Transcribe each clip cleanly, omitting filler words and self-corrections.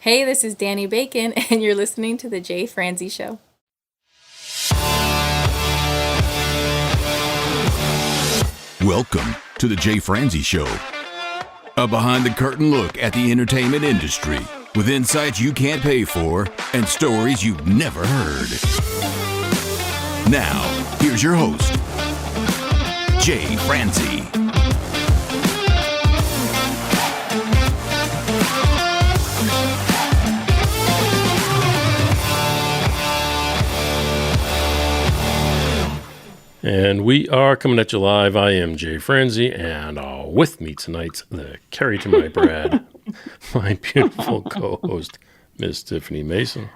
Hey, this is Danny Bacon, and you're listening to The Jay Franzi Show. Welcome to The Jay Franzi Show, a behind-the-curtain look at the entertainment industry with insights you can't pay for and stories you've never heard. Now, here's your host, Jay Franzi. And we are coming at you live. I am Jay Franzi, and with me tonight's the Carrie to my Brad, my beautiful co-host, Miss Tiffany Mason.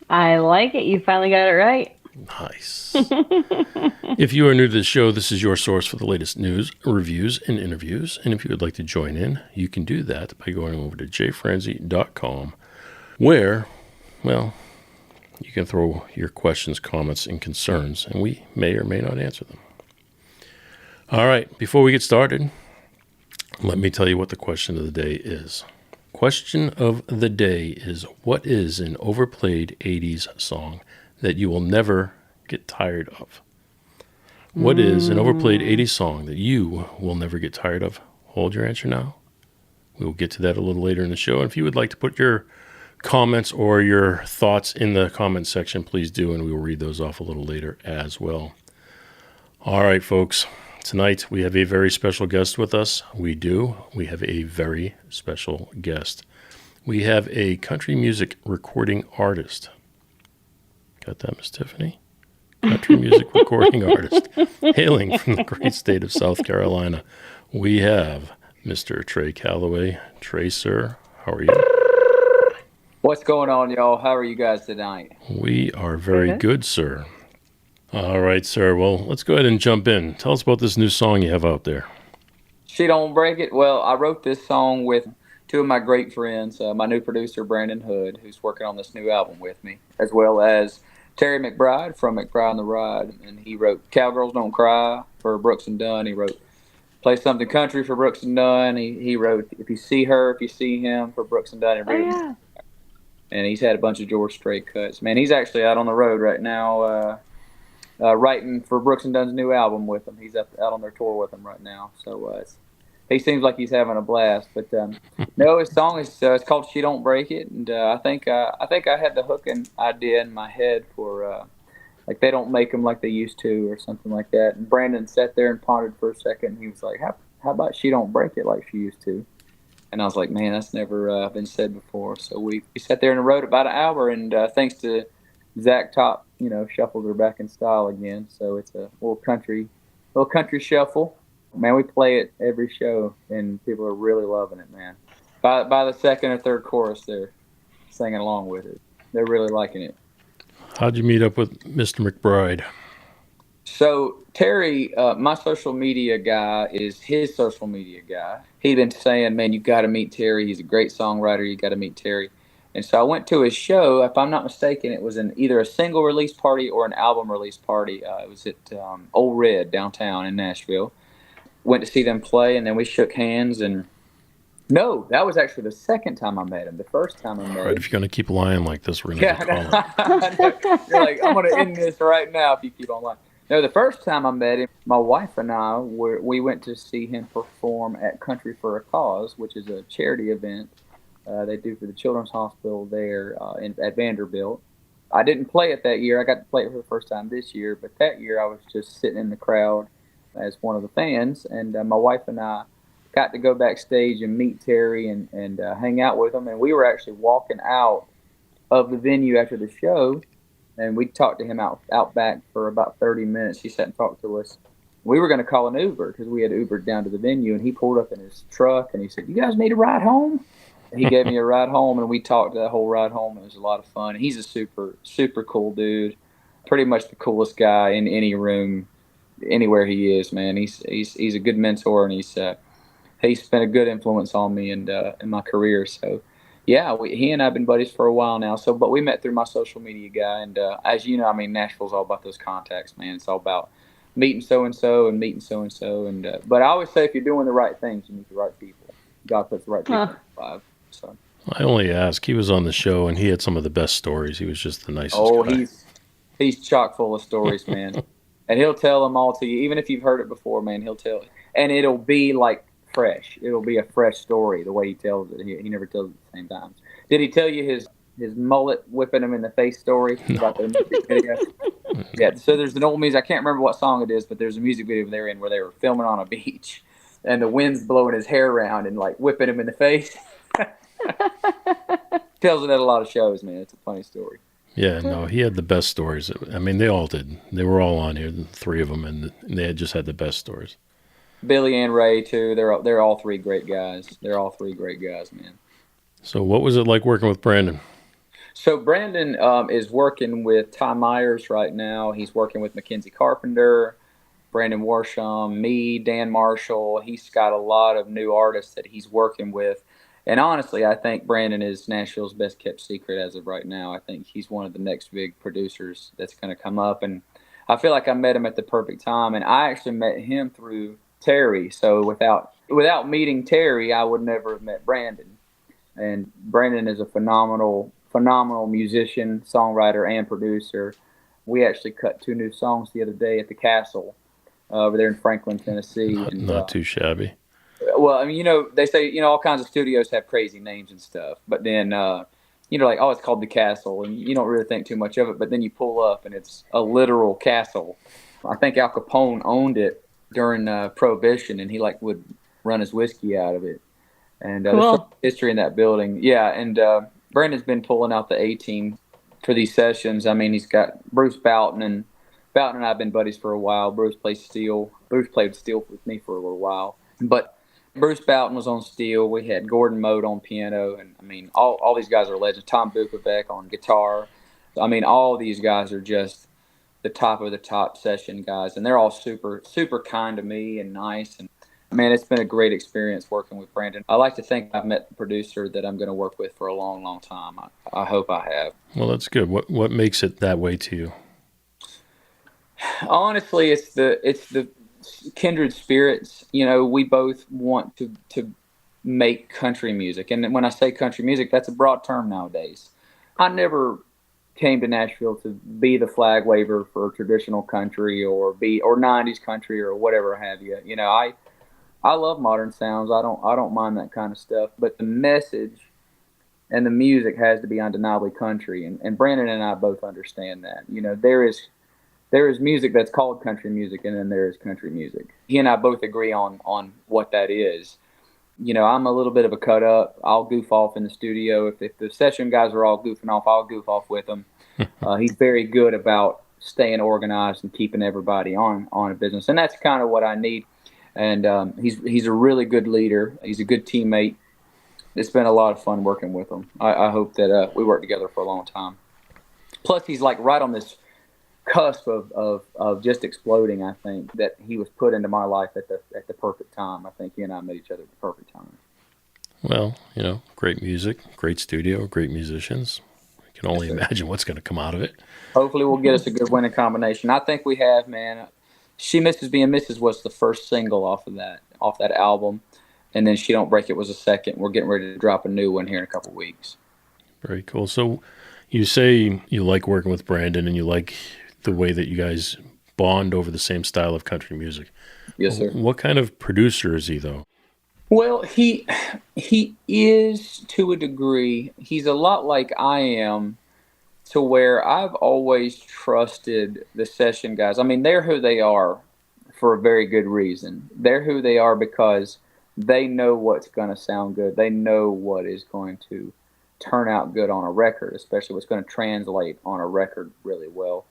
I like it. You finally got it right. Nice. If you are new to the show, this is your source for the latest news, reviews, and interviews. And if you would like to join in, you can do that by going over to jfranzi.com, where, well, you can throw your questions, comments, and concerns, and we may or may not answer them. All right, before we get started, let me tell you what the question of the day is. Question of the day is, what is an overplayed 80s song that you will never get tired of? What is an overplayed 80s song that you will never get tired of? Hold your answer now. We will get to that a little later in the show. And if you would like to put your comments or your thoughts in the comment section, please do, and we will read those off a little later as well. All right, folks. Tonight we have a very special guest with us. We have a very special guest. We have a country music recording artist. Got that, Miss Tiffany? Country music recording artist, hailing from the great state of South Carolina. We have Mr. Trey Calloway. Trey, sir, how are you? What's going on, y'all? How are you guys tonight? We are very good, sir. All right, sir. Well, let's go ahead and jump in. Tell us about this new song you have out there. She Don't Break It. Well, I wrote this song with two of my great friends, my new producer, Brandon Hood, who's working on this new album with me, as well as Terry McBride from McBride and the Ride. And he wrote Cowgirls Don't Cry for Brooks and Dunn. He wrote Play Something Country for Brooks and Dunn. He wrote If You See Her, If You See Him for Brooks and Dunn. And he's had a bunch of George Strait cuts. Man, he's actually out on the road right now writing for Brooks and Dunn's new album with them. He's out on their tour with them right now. So he seems like he's having a blast. But no, his song is it's called She Don't Break It. And I think I had the hooking idea in my head for like They Don't Make Them Like They Used to or something like that. And Brandon sat there and pondered for a second. And he was like, how about She Don't Break It Like She Used to? And I was like, man, that's never been said before. So we sat there and wrote about an hour, and thanks to Zach Top, shuffled her back in style again. So it's a little country shuffle. Man, we play it every show, and people are really loving it, man. By the second or third chorus, they're singing along with it. They're really liking it. How'd you meet up with Mr. McBride? So Terry, my social media guy, is his social media guy. He'd been saying, man, you got to meet Terry. He's a great songwriter. You got to meet Terry. And so I went to his show. If I'm not mistaken, it was either a single release party or an album release party. It was at Old Red downtown in Nashville. Went to see them play, and then we shook hands. And no, that was actually the second time I met him. The first time I met him. All right, if you're going to keep lying like this, we're going to call it. You're like, I'm going to end this right now if you keep on lying. No, the first time I met him, my wife and I, we went to see him perform at Country for a Cause, which is a charity event they do for the Children's Hospital there at Vanderbilt. I didn't play it that year. I got to play it for the first time this year, but that year I was just sitting in the crowd as one of the fans, and my wife and I got to go backstage and meet Terry and hang out with him, and we were actually walking out of the venue after the show. And we talked to him out back for about 30 minutes. He sat and talked to us. We were going to call an Uber because we had Ubered down to the venue. And he pulled up in his truck and he said, "You guys need a ride home?" And he gave me a ride home, and we talked that whole ride home. It was a lot of fun. And he's a super, super cool dude. Pretty much the coolest guy in any room, anywhere he is, man. He's a good mentor, and he's been a good influence on me and in my career. So. Yeah, he and I have been buddies for a while now. But we met through my social media guy, and as you know, I mean, Nashville's all about those contacts, man. It's all about meeting so and so and meeting so and so. But I always say, if you're doing the right things, you meet the right people. God puts the right people in your life. So I only ask. He was on the show, and he had some of the best stories. He was just the nicest Oh, guy. he's chock full of stories, man. And he'll tell them all to you, even if you've heard it before, man. He'll tell it, and it'll be like fresh. It'll be a fresh story the way he tells it. He never tells it at the same time. Did he tell you his mullet whipping him in the face story about the music video? Yeah. So there's an old music. I can't remember what song it is, but there's a music video they're in where they were filming on a beach, and the wind's blowing his hair around and like whipping him in the face. Tells it at a lot of shows, man. It's a funny story. Yeah, no, he had the best stories. I mean, they all did. They were all on here, the three of them, and they had just had the best stories. Billy and Ray too. They're all three great guys. They're all three great guys, man. So, what was it like working with Brandon? So Brandon is working with Ty Myers right now. He's working with Mackenzie Carpenter, Brandon Warsham, me, Dan Marshall. He's got a lot of new artists that he's working with. And honestly, I think Brandon is Nashville's best kept secret as of right now. I think he's one of the next big producers that's going to come up. And I feel like I met him at the perfect time. And I actually met him through Terry. So without meeting Terry, I would never have met Brandon. And Brandon is a phenomenal musician, songwriter, and producer. We actually cut 2 new songs the other day at the Castle over there in Franklin, Tennessee. Not too shabby. Well, I mean, they say, all kinds of studios have crazy names and stuff. But then, like, oh, it's called the Castle. And you don't really think too much of it. But then you pull up and it's a literal castle. I think Al Capone owned it during Prohibition, and he, would run his whiskey out of it. And there's some history in that building. Yeah, and Brandon's been pulling out the A-team for these sessions. I mean, he's got Bruce Boughton, and Boughton and I have been buddies for a while. Bruce plays steel. Bruce played steel with me for a little while. But Bruce Boughton was on steel. We had Gordon Mode on piano. And, I mean, all these guys are legends. Tom Bukovic on guitar. I mean, all these guys are just the top of the top session guys. And they're all super, super kind to me and nice. And, man, it's been a great experience working with Brandon. I like to think I've met the producer that I'm going to work with for a long, long time. I hope I have. Well, that's good. What makes it that way to you? Honestly, it's the kindred spirits. We both want to make country music. And when I say country music, that's a broad term nowadays. I never came to Nashville to be the flag waver for traditional country or 90s country or whatever have you. I love modern sounds. I don't mind that kind of stuff. But the message and the music has to be undeniably country. And Brandon and I both understand that. There is music that's called country music, and then there is country music. He and I both agree on what that is. I'm a little bit of a cut up. I'll goof off in the studio. If the session guys are all goofing off, I'll goof off with them. He's very good about staying organized and keeping everybody on a business. And that's kind of what I need. And he's a really good leader. He's a good teammate. It's been a lot of fun working with him. I hope that we work together for a long time. Plus, he's right on this cusp of just exploding. I think that he was put into my life at the perfect time. I think he and I met each other at the perfect time. Well, great music, great studio, great musicians. I can only imagine what's going to come out of it. Hopefully, we'll get us a good winning combination. I think we have, man. She Misses Being Mrs. was the first single off that album, and then She Don't Break It was the second. We're getting ready to drop a new one here in a couple of weeks. Very cool. So you say you like working with Brandon, and you like the way that you guys bond over the same style of country music. Yes, sir. What kind of producer is he, though? Well, he is to a degree. He's a lot like I am, to where I've always trusted the session guys. I mean, they're who they are for a very good reason. They're who they are because they know what's going to sound good. They know what is going to turn out good on a record, especially what's going to translate on a record really well.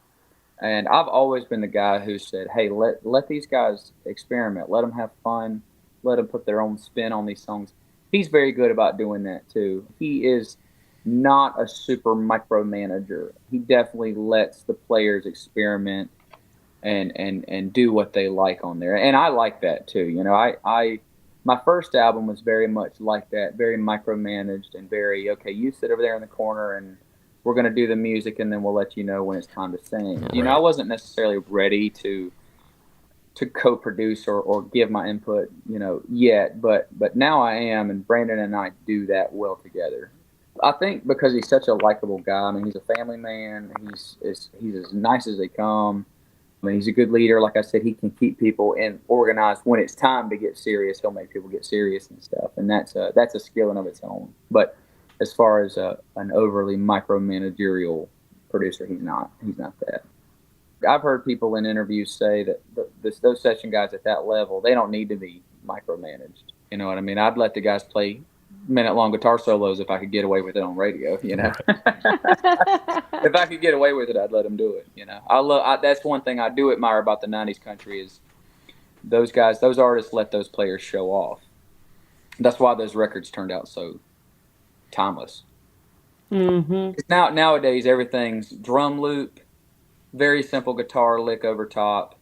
And I've always been the guy who said, hey, let these guys experiment. Let them have fun. Let them put their own spin on these songs. He's very good about doing that, too. He is not a super micromanager. He definitely lets the players experiment and do what they like on there. And I like that, too. My first album was very much like that, very micromanaged and very, okay, you sit over there in the corner and we're going to do the music, and then we'll let you know when it's time to sing. Right. I wasn't necessarily ready to co-produce or give my input, yet. But now I am, and Brandon and I do that well together. I think because he's such a likable guy. I mean, he's a family man. He's as nice as they come. I mean, he's a good leader. Like I said, he can keep people organized. When it's time to get serious, he'll make people get serious and stuff. And that's a skill in of its own. But as far as an overly micromanagerial producer, he's not that. I've heard people in interviews say that those session guys at that level, they don't need to be micromanaged. You know what I mean? I'd let the guys play minute-long guitar solos if I could get away with it on radio, you know. If I could get away with it, I'd let them do it, you know. That's one thing I do admire about the 90s country is those artists let those players show off. That's why those records turned out so timeless. Mm-hmm. Nowadays, everything's drum loop, very simple guitar lick over top,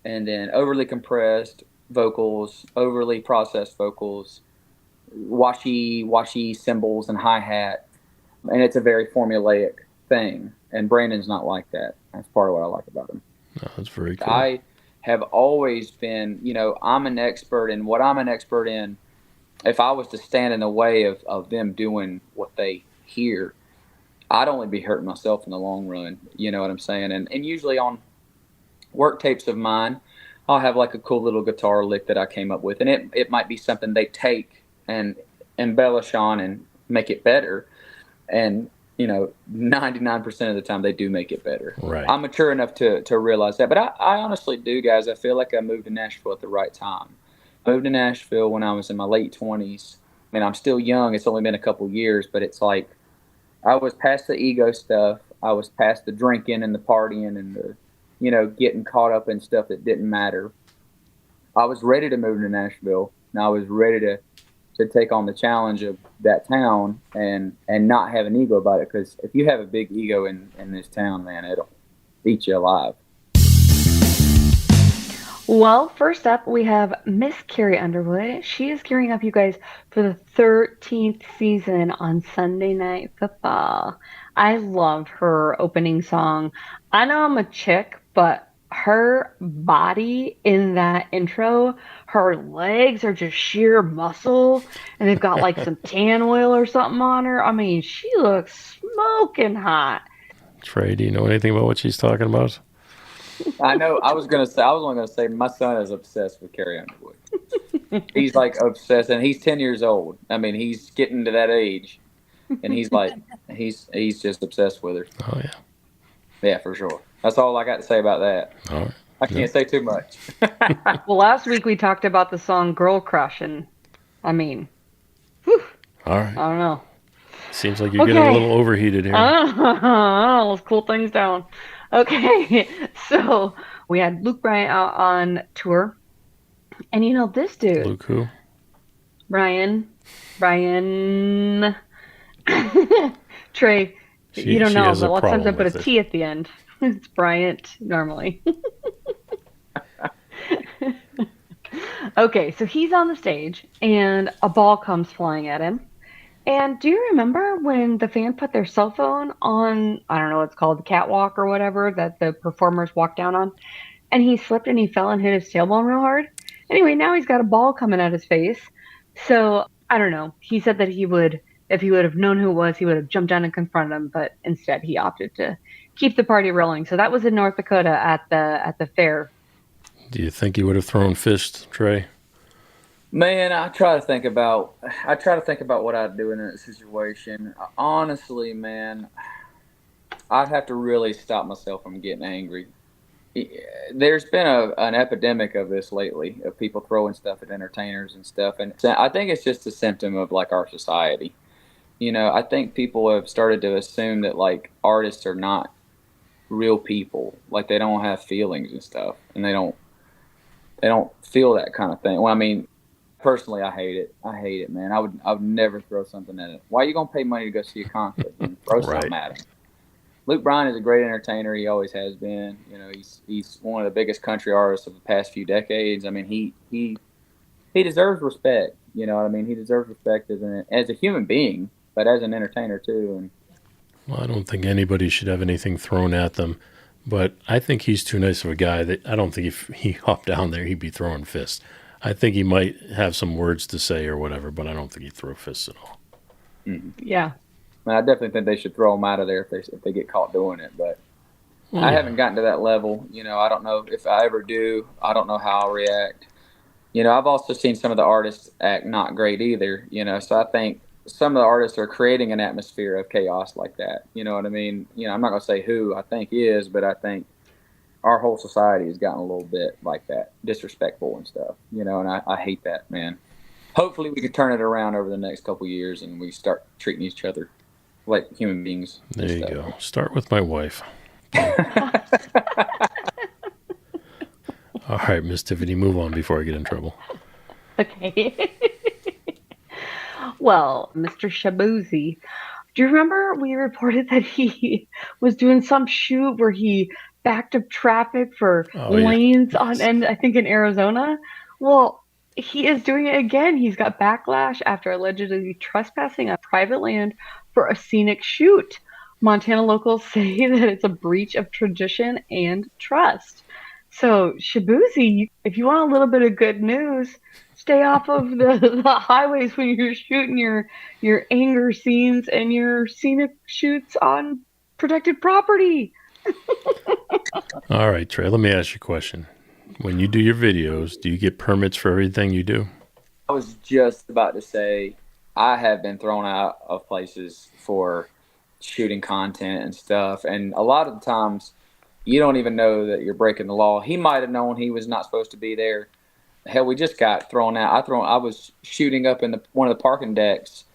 and then overly compressed vocals, overly processed vocals, washy cymbals and hi-hat, and it's a very formulaic thing, and Brandon's not like that. That's part of what I like about him. Oh, that's very cool. I have always been, you know, I'm an expert in what I'm an expert in. If I was to stand in the way of them doing what they hear, I'd only be hurting myself in the long run, you know what I'm saying? And usually on work tapes of mine, I'll have like a cool little guitar lick that I came up with, and it might be something they take and embellish on and make it better. And, you know, 99% of the time they do make it better. Right. I'm mature enough to realize that. But I honestly do, guys. I feel like I moved to Nashville at the right time. I moved to Nashville when I was in my late 20s. I mean, I'm still young. It's only been a couple years, but it's like I was past the ego stuff. I was past the drinking and the partying and the, you know, getting caught up in stuff that didn't matter. I was ready to move to Nashville, and I was ready to take on the challenge of that town and not have an ego about it. Because if you have a big ego in this town, man, it'll eat you alive. Well, first up, we have Miss Carrie Underwood. She is gearing up, you guys, for the 13th season on Sunday Night Football. I love her opening song. I know I'm a chick, but her body in that intro, her legs are just sheer muscle, and they've got like some tan oil or something on her. I mean, she looks smoking hot. Trey, do you know anything about what she's talking about? I know. I was only gonna say my son is obsessed with Carrie Underwood. He's like obsessed, and he's 10 years old. I mean, he's getting to that age, and he's like, he's just obsessed with her. Oh yeah. Yeah, for sure. That's all I got to say about that. All right. I can't say too much. Well, last week we talked about the song "Girl Crush," and I mean, whew, All right. I don't know. Seems like you're getting a little overheated here. Let's cool things down. Okay, so we had Luke Bryan out on tour, and you know this dude, Luke who? Brian, Trey. You don't know, but lots of times I put a T at the end. It's Bryant normally. Okay, so he's on the stage, and a ball comes flying at him. And do you remember when the fan put their cell phone on, I don't know what it's called, the catwalk or whatever, that the performers walk down on? And he slipped and he fell and hit his tailbone real hard. Anyway, now he's got a ball coming at his face. So, I don't know. He said that he would, if he would have known who it was, he would have jumped down and confronted him. But instead, he opted to keep the party rolling. So that was in North Dakota at the fair. Do you think he would have thrown fists, Trey? Man, I try to think about what I'd do in that situation. Honestly, man, I'd have to really stop myself from getting angry. There's been an epidemic of this lately, of people throwing stuff at entertainers and stuff, and I think it's just a symptom of like our society. You know, I think people have started to assume that like artists are not real people, like they don't have feelings and stuff, and they don't feel that kind of thing. Well, I mean, personally, I hate it, man. I would never throw something at it. Why are you gonna pay money to go see a concert and throw something at him? Luke Bryan is a great entertainer. He always has been. You know, he's one of the biggest country artists of the past few decades. I mean, he deserves respect. You know what I mean? He deserves respect as a human being, but as an entertainer too. And well, I don't think anybody should have anything thrown at them, but I think he's too nice of a guy that I don't think if he hopped down there, he'd be throwing fists. I think he might have some words to say or whatever, but I don't think he'd throw fists at all. Mm-hmm. Yeah. I mean, I definitely think they should throw them out of there if they get caught doing it. But I haven't gotten to that level. I don't know if I ever do. I don't know how I'll react. I've also seen some of the artists act not great either. So I think some of the artists are creating an atmosphere of chaos like that. You know what I mean? I'm not going to say who I think is, but I think our whole society has gotten a little bit like that, disrespectful and stuff. And I hate that, man. Hopefully we can turn it around over the next couple of years and we start treating each other like human beings. There you go. Start with my wife. All right, Miss Tiffany, move on before I get in trouble. Okay. Well, Mr. Shabuzi, do you remember we reported that he was doing some shoot where he backed up traffic for lanes and I think in Arizona? Well, he is doing it again. He's got backlash after allegedly trespassing on private land for a scenic shoot. Montana locals say that it's a breach of tradition and trust. So, Shabuzi, if you want a little bit of good news, stay off of the highways when you're shooting your anger scenes and your scenic shoots on protected property. All right, Trey, let me ask you a question. When you do your videos, do you get permits for everything you do? I was just about to say I have been thrown out of places for shooting content and stuff, and a lot of the times you don't even know that you're breaking the law. He might have known he was not supposed to be there. Hell, we just got thrown out. I was shooting up in one of the parking decks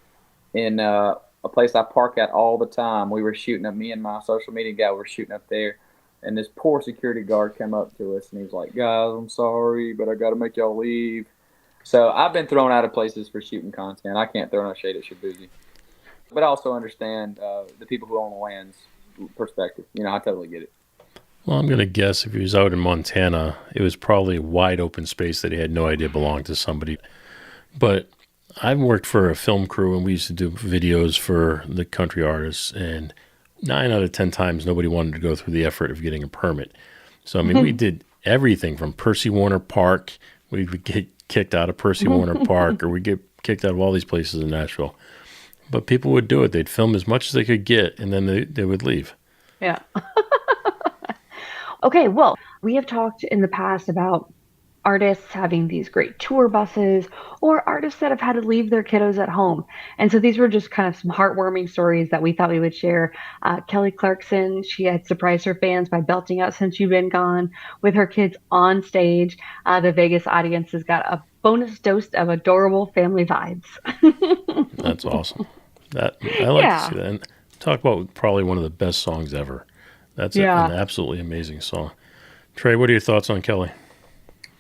in a place I park at all the time. We were shooting up, me and my social media guy were shooting up there, and this poor security guard came up to us and he was like, "Guys, I'm sorry, but I got to make y'all leave." So I've been thrown out of places for shooting content. I can't throw no shade at Shabuzi. But I also understand the people who own the land's perspective. I totally get it. Well, I'm going to guess if he was out in Montana, it was probably a wide open space that he had no idea belonged to somebody. But I've worked for a film crew, and we used to do videos for the country artists, and 9 out of 10 times nobody wanted to go through the effort of getting a permit. So, I mean, we did everything from Percy Warner Park. We would get kicked out of Percy Warner Park, or we'd get kicked out of all these places in Nashville. But people would do it. They'd film as much as they could get, and then they would leave. Yeah. Okay, well, we have talked in the past about artists having these great tour buses or artists that have had to leave their kiddos at home. And so these were just kind of some heartwarming stories that we thought we would share. Kelly Clarkson, she had surprised her fans by belting out Since You've Been Gone with her kids on stage. The Vegas audience has got a bonus dose of adorable family vibes. That's awesome. I like to see that. And talk about probably one of the best songs ever. That's an absolutely amazing song. Trey, what are your thoughts on Kelly?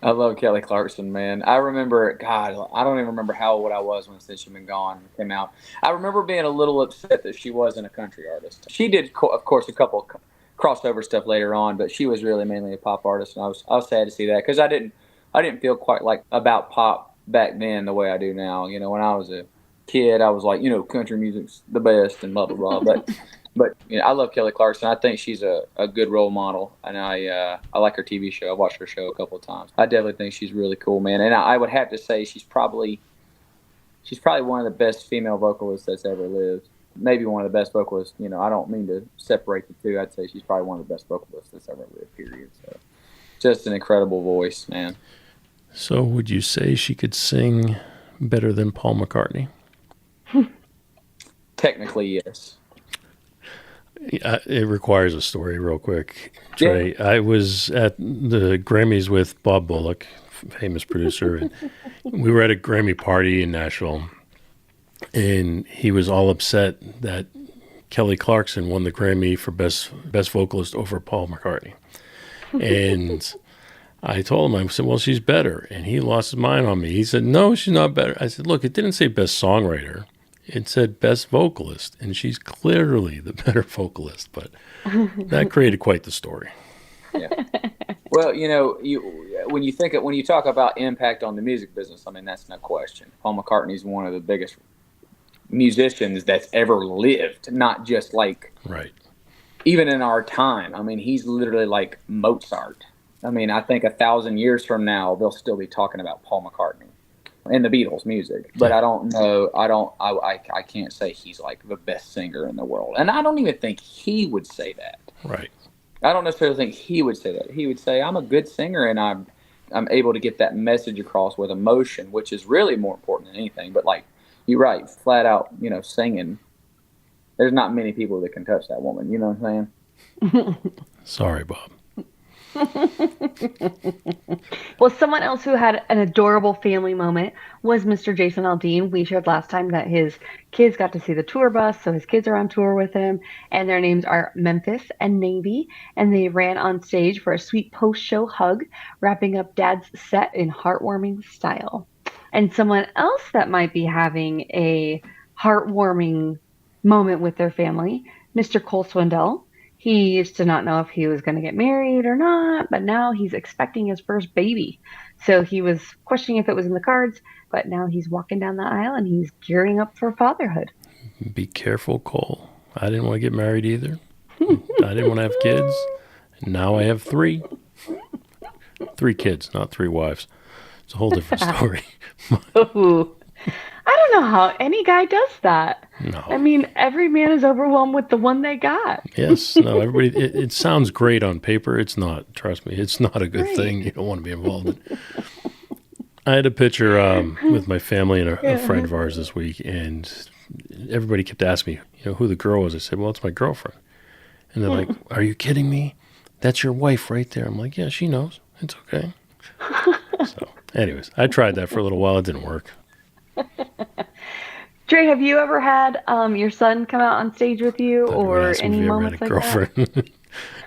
I love Kelly Clarkson, man. I remember, God, I don't even remember how old I was when Since You've Been Gone came out. I remember being a little upset that she wasn't a country artist. She did, of course, a couple crossover stuff later on, but she was really mainly a pop artist, and I was sad to see that because I didn't feel quite like about pop back then the way I do now. When I was a kid, I was like, country music's the best and blah blah blah. But I love Kelly Clarkson. I think she's a good role model, and I like her TV show. I've watched her show a couple of times. I definitely think she's really cool, man. And I would have to say she's probably one of the best female vocalists that's ever lived. Maybe one of the best vocalists. I don't mean to separate the two. I'd say she's probably one of the best vocalists that's ever lived. Period. So, just an incredible voice, man. So, would you say she could sing better than Paul McCartney? Technically, yes. It requires a story real quick. Trey, I was at the Grammys with Bob Bullock, famous producer, and we were at a Grammy party in Nashville, and he was all upset that Kelly Clarkson won the Grammy for best vocalist over Paul McCartney. And I told him, I said, well, she's better. And he lost his mind on me. He said, no, she's not better. I said, look, it didn't say best songwriter. It said best vocalist, and she's clearly the better vocalist, but that created quite the story. Yeah. Well, when you talk about impact on the music business, I mean, that's no question. Paul McCartney's one of the biggest musicians that's ever lived, not just right. Even in our time. I mean, he's literally like Mozart. I mean, I think 1,000 years from now, they'll still be talking about Paul McCartney. in the Beatles music, but Yeah. I don't know. I can't say he's like the best singer in the world. And I don't even think he would say that. Right. I don't necessarily think he would say that. He would say, I'm a good singer and I'm able to get that message across with emotion, which is really more important than anything. But like, you're right, flat out, singing, there's not many people that can touch that woman. You know what I'm saying? Sorry, Bob. Well, someone else who had an adorable family moment was Mr. Jason Aldean. We shared last time that his kids got to see the tour bus, so his kids are on tour with him, and their names are Memphis and Navy, and they ran on stage for a sweet post-show hug, wrapping up Dad's set in heartwarming style. And someone else that might be having a heartwarming moment with their family, Mr. Cole Swindell. He used to not know if he was going to get married or not, but now he's expecting his first baby. So he was questioning if it was in the cards, but now he's walking down the aisle and he's gearing up for fatherhood. Be careful, Cole. I didn't want to get married either. I didn't want to have kids. Now I have 3. 3 kids, not 3 wives. It's a whole different story. Ooh. I don't know how any guy does that. No. I mean, every man is overwhelmed with the one they got. Yes. No, everybody, it sounds great on paper. It's not. Trust me. It's not a good Right. thing. You don't want to be involved in. I had a picture with my family and a friend of ours this week, and everybody kept asking me, who the girl was. I said, well, it's my girlfriend. And they're like, are you kidding me? That's your wife right there. I'm like, yeah, she knows. It's okay. So, anyways, I tried that for a little while. It didn't work. Trey, have you ever had your son come out on stage with you, Thought you were or asking any if he ever moments had a like that? girlfriend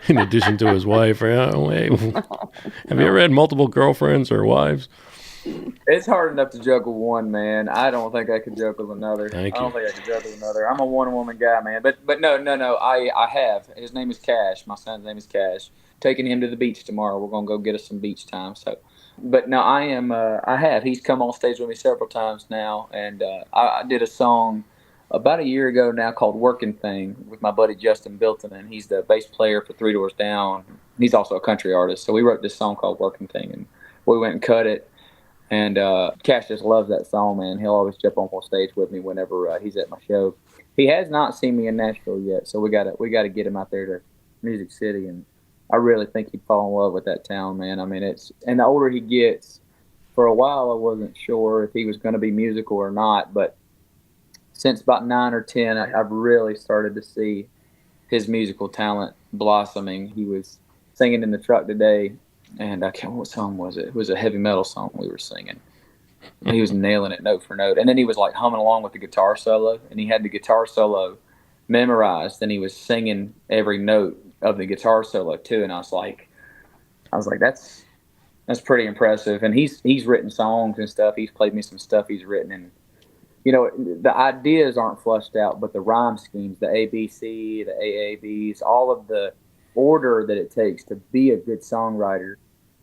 in addition to his wife. Oh, wait. Have you ever had multiple girlfriends or wives? It's hard enough to juggle one, man. I don't think I could juggle another. Thank I don't you. think I could juggle another. I'm a one-woman guy, man. But no. I have. His name is Cash. My son's name is Cash. Taking him to the beach tomorrow. We're gonna go get us some beach time. So, but no, I am. I have. He's come on stage with me several times now, and I did a song about a year ago now called "Working Thing" with my buddy Justin Bilton, and he's the bass player for Three Doors Down. He's also a country artist. So we wrote this song called "Working Thing," and we went and cut it. And Cash just loves that song, man. He'll always jump on stage with me whenever he's at my show. He has not seen me in Nashville yet, so we gotta get him out there to Music City, and I really think he'd fall in love with that town, man. I mean, and the older he gets, for a while I wasn't sure if he was going to be musical or not, but since about 9 or 10, I've really started to see his musical talent blossoming. He was singing in the truck today, and I can't. What song was it? It was a heavy metal song we were singing. And he was nailing it note for note, and then he was like humming along with the guitar solo, and he had the guitar solo memorized, and he was singing every note of the guitar solo too. And I was like, that's pretty impressive. And he's written songs and stuff. He's played me some stuff he's written, and the ideas aren't flushed out, but the rhyme schemes, the ABC, the AABs, all of the order that it takes to be a good songwriter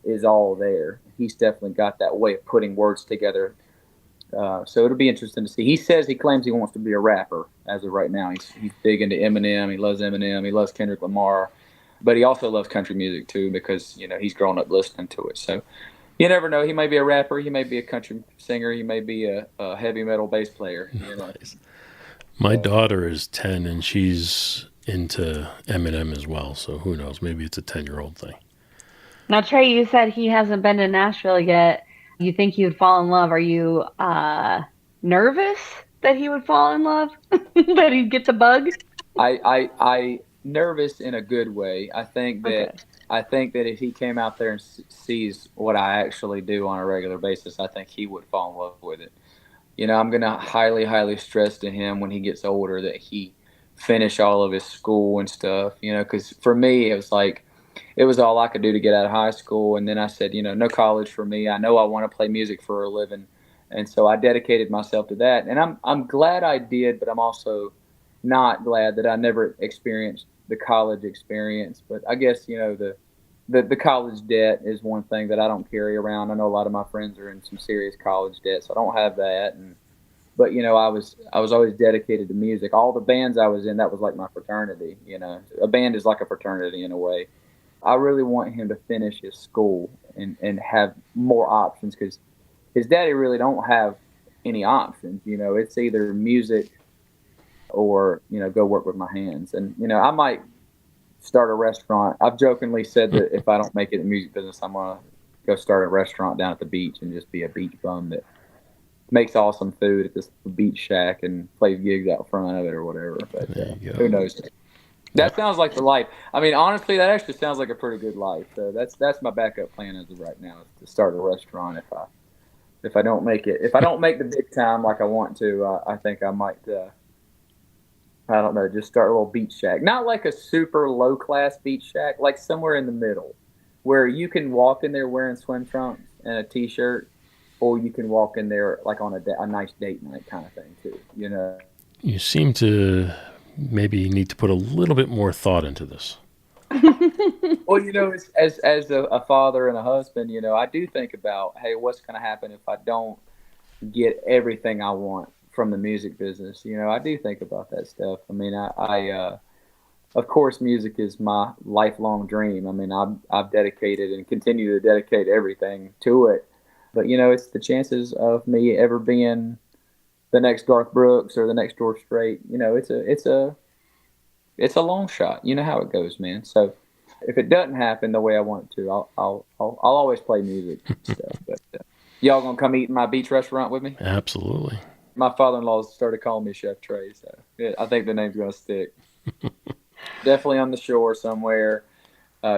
is all there. He's definitely got that way of putting words together. So it'll be interesting to see. He claims he wants to be a rapper as of right now. He's big into Eminem. He loves Eminem. He loves Kendrick Lamar, but he also loves country music too because he's grown up listening to it. So you never know. He may be a rapper. He may be a country singer. He may be a heavy metal bass player. Nice. My daughter is 10 and she's into Eminem as well. So who knows? Maybe it's a 10-year-old thing. Now, Trey, you said he hasn't been to Nashville yet. You think he would fall in love. Are you nervous that he would fall in love? That he'd get the bug? I nervous in a good way. I think that if he came out there and sees what I actually do on a regular basis, I think he would fall in love with it. I'm going to highly, highly stress to him when he gets older that he finish all of his school and stuff, because for me, it was all I could do to get out of high school. And then I said, no college for me. I know I want to play music for a living. And so I dedicated myself to that. And I'm glad I did, but I'm also not glad that I never experienced the college experience. But I guess, the college debt is one thing that I don't carry around. I know a lot of my friends are in some serious college debt, so I don't have that. But I was always dedicated to music. All the bands I was in, that was like my fraternity. A band is like a fraternity in a way. I really want him to finish his school and have more options because his daddy really don't have any options. It's either music or, go work with my hands. And, I might start a restaurant. I've jokingly said that if I don't make it in the music business, I'm going to go start a restaurant down at the beach and just be a beach bum that makes awesome food at this beach shack and plays gigs out front of it or whatever. But who knows? That sounds like the life. I mean, honestly, that actually sounds like a pretty good life. So that's my backup plan as of right now, is to start a restaurant. If I don't make it, if I don't make the big time like I want to, I think I might. I don't know, just start a little beach shack. Not like a super low class beach shack, like somewhere in the middle, where you can walk in there wearing swim trunks and a t-shirt, or you can walk in there like on a nice date night kind of thing too. You seem to maybe need to put a little bit more thought into this. Well, as a father and a husband, I do think about, hey, what's going to happen if I don't get everything I want from the music business? I do think about that stuff. I mean, I of course, music is my lifelong dream. I mean, I've dedicated and continue to dedicate everything to it. But it's the chances of me ever being the next Garth Brooks or the next George Strait. It's a long shot. You know how it goes, man. So if it doesn't happen the way I want it to, I'll always play music and stuff. But y'all gonna come eat in my beach restaurant with me? Absolutely. My father-in-law started calling me Chef Trey, so I think the name's gonna stick. Definitely on the shore somewhere,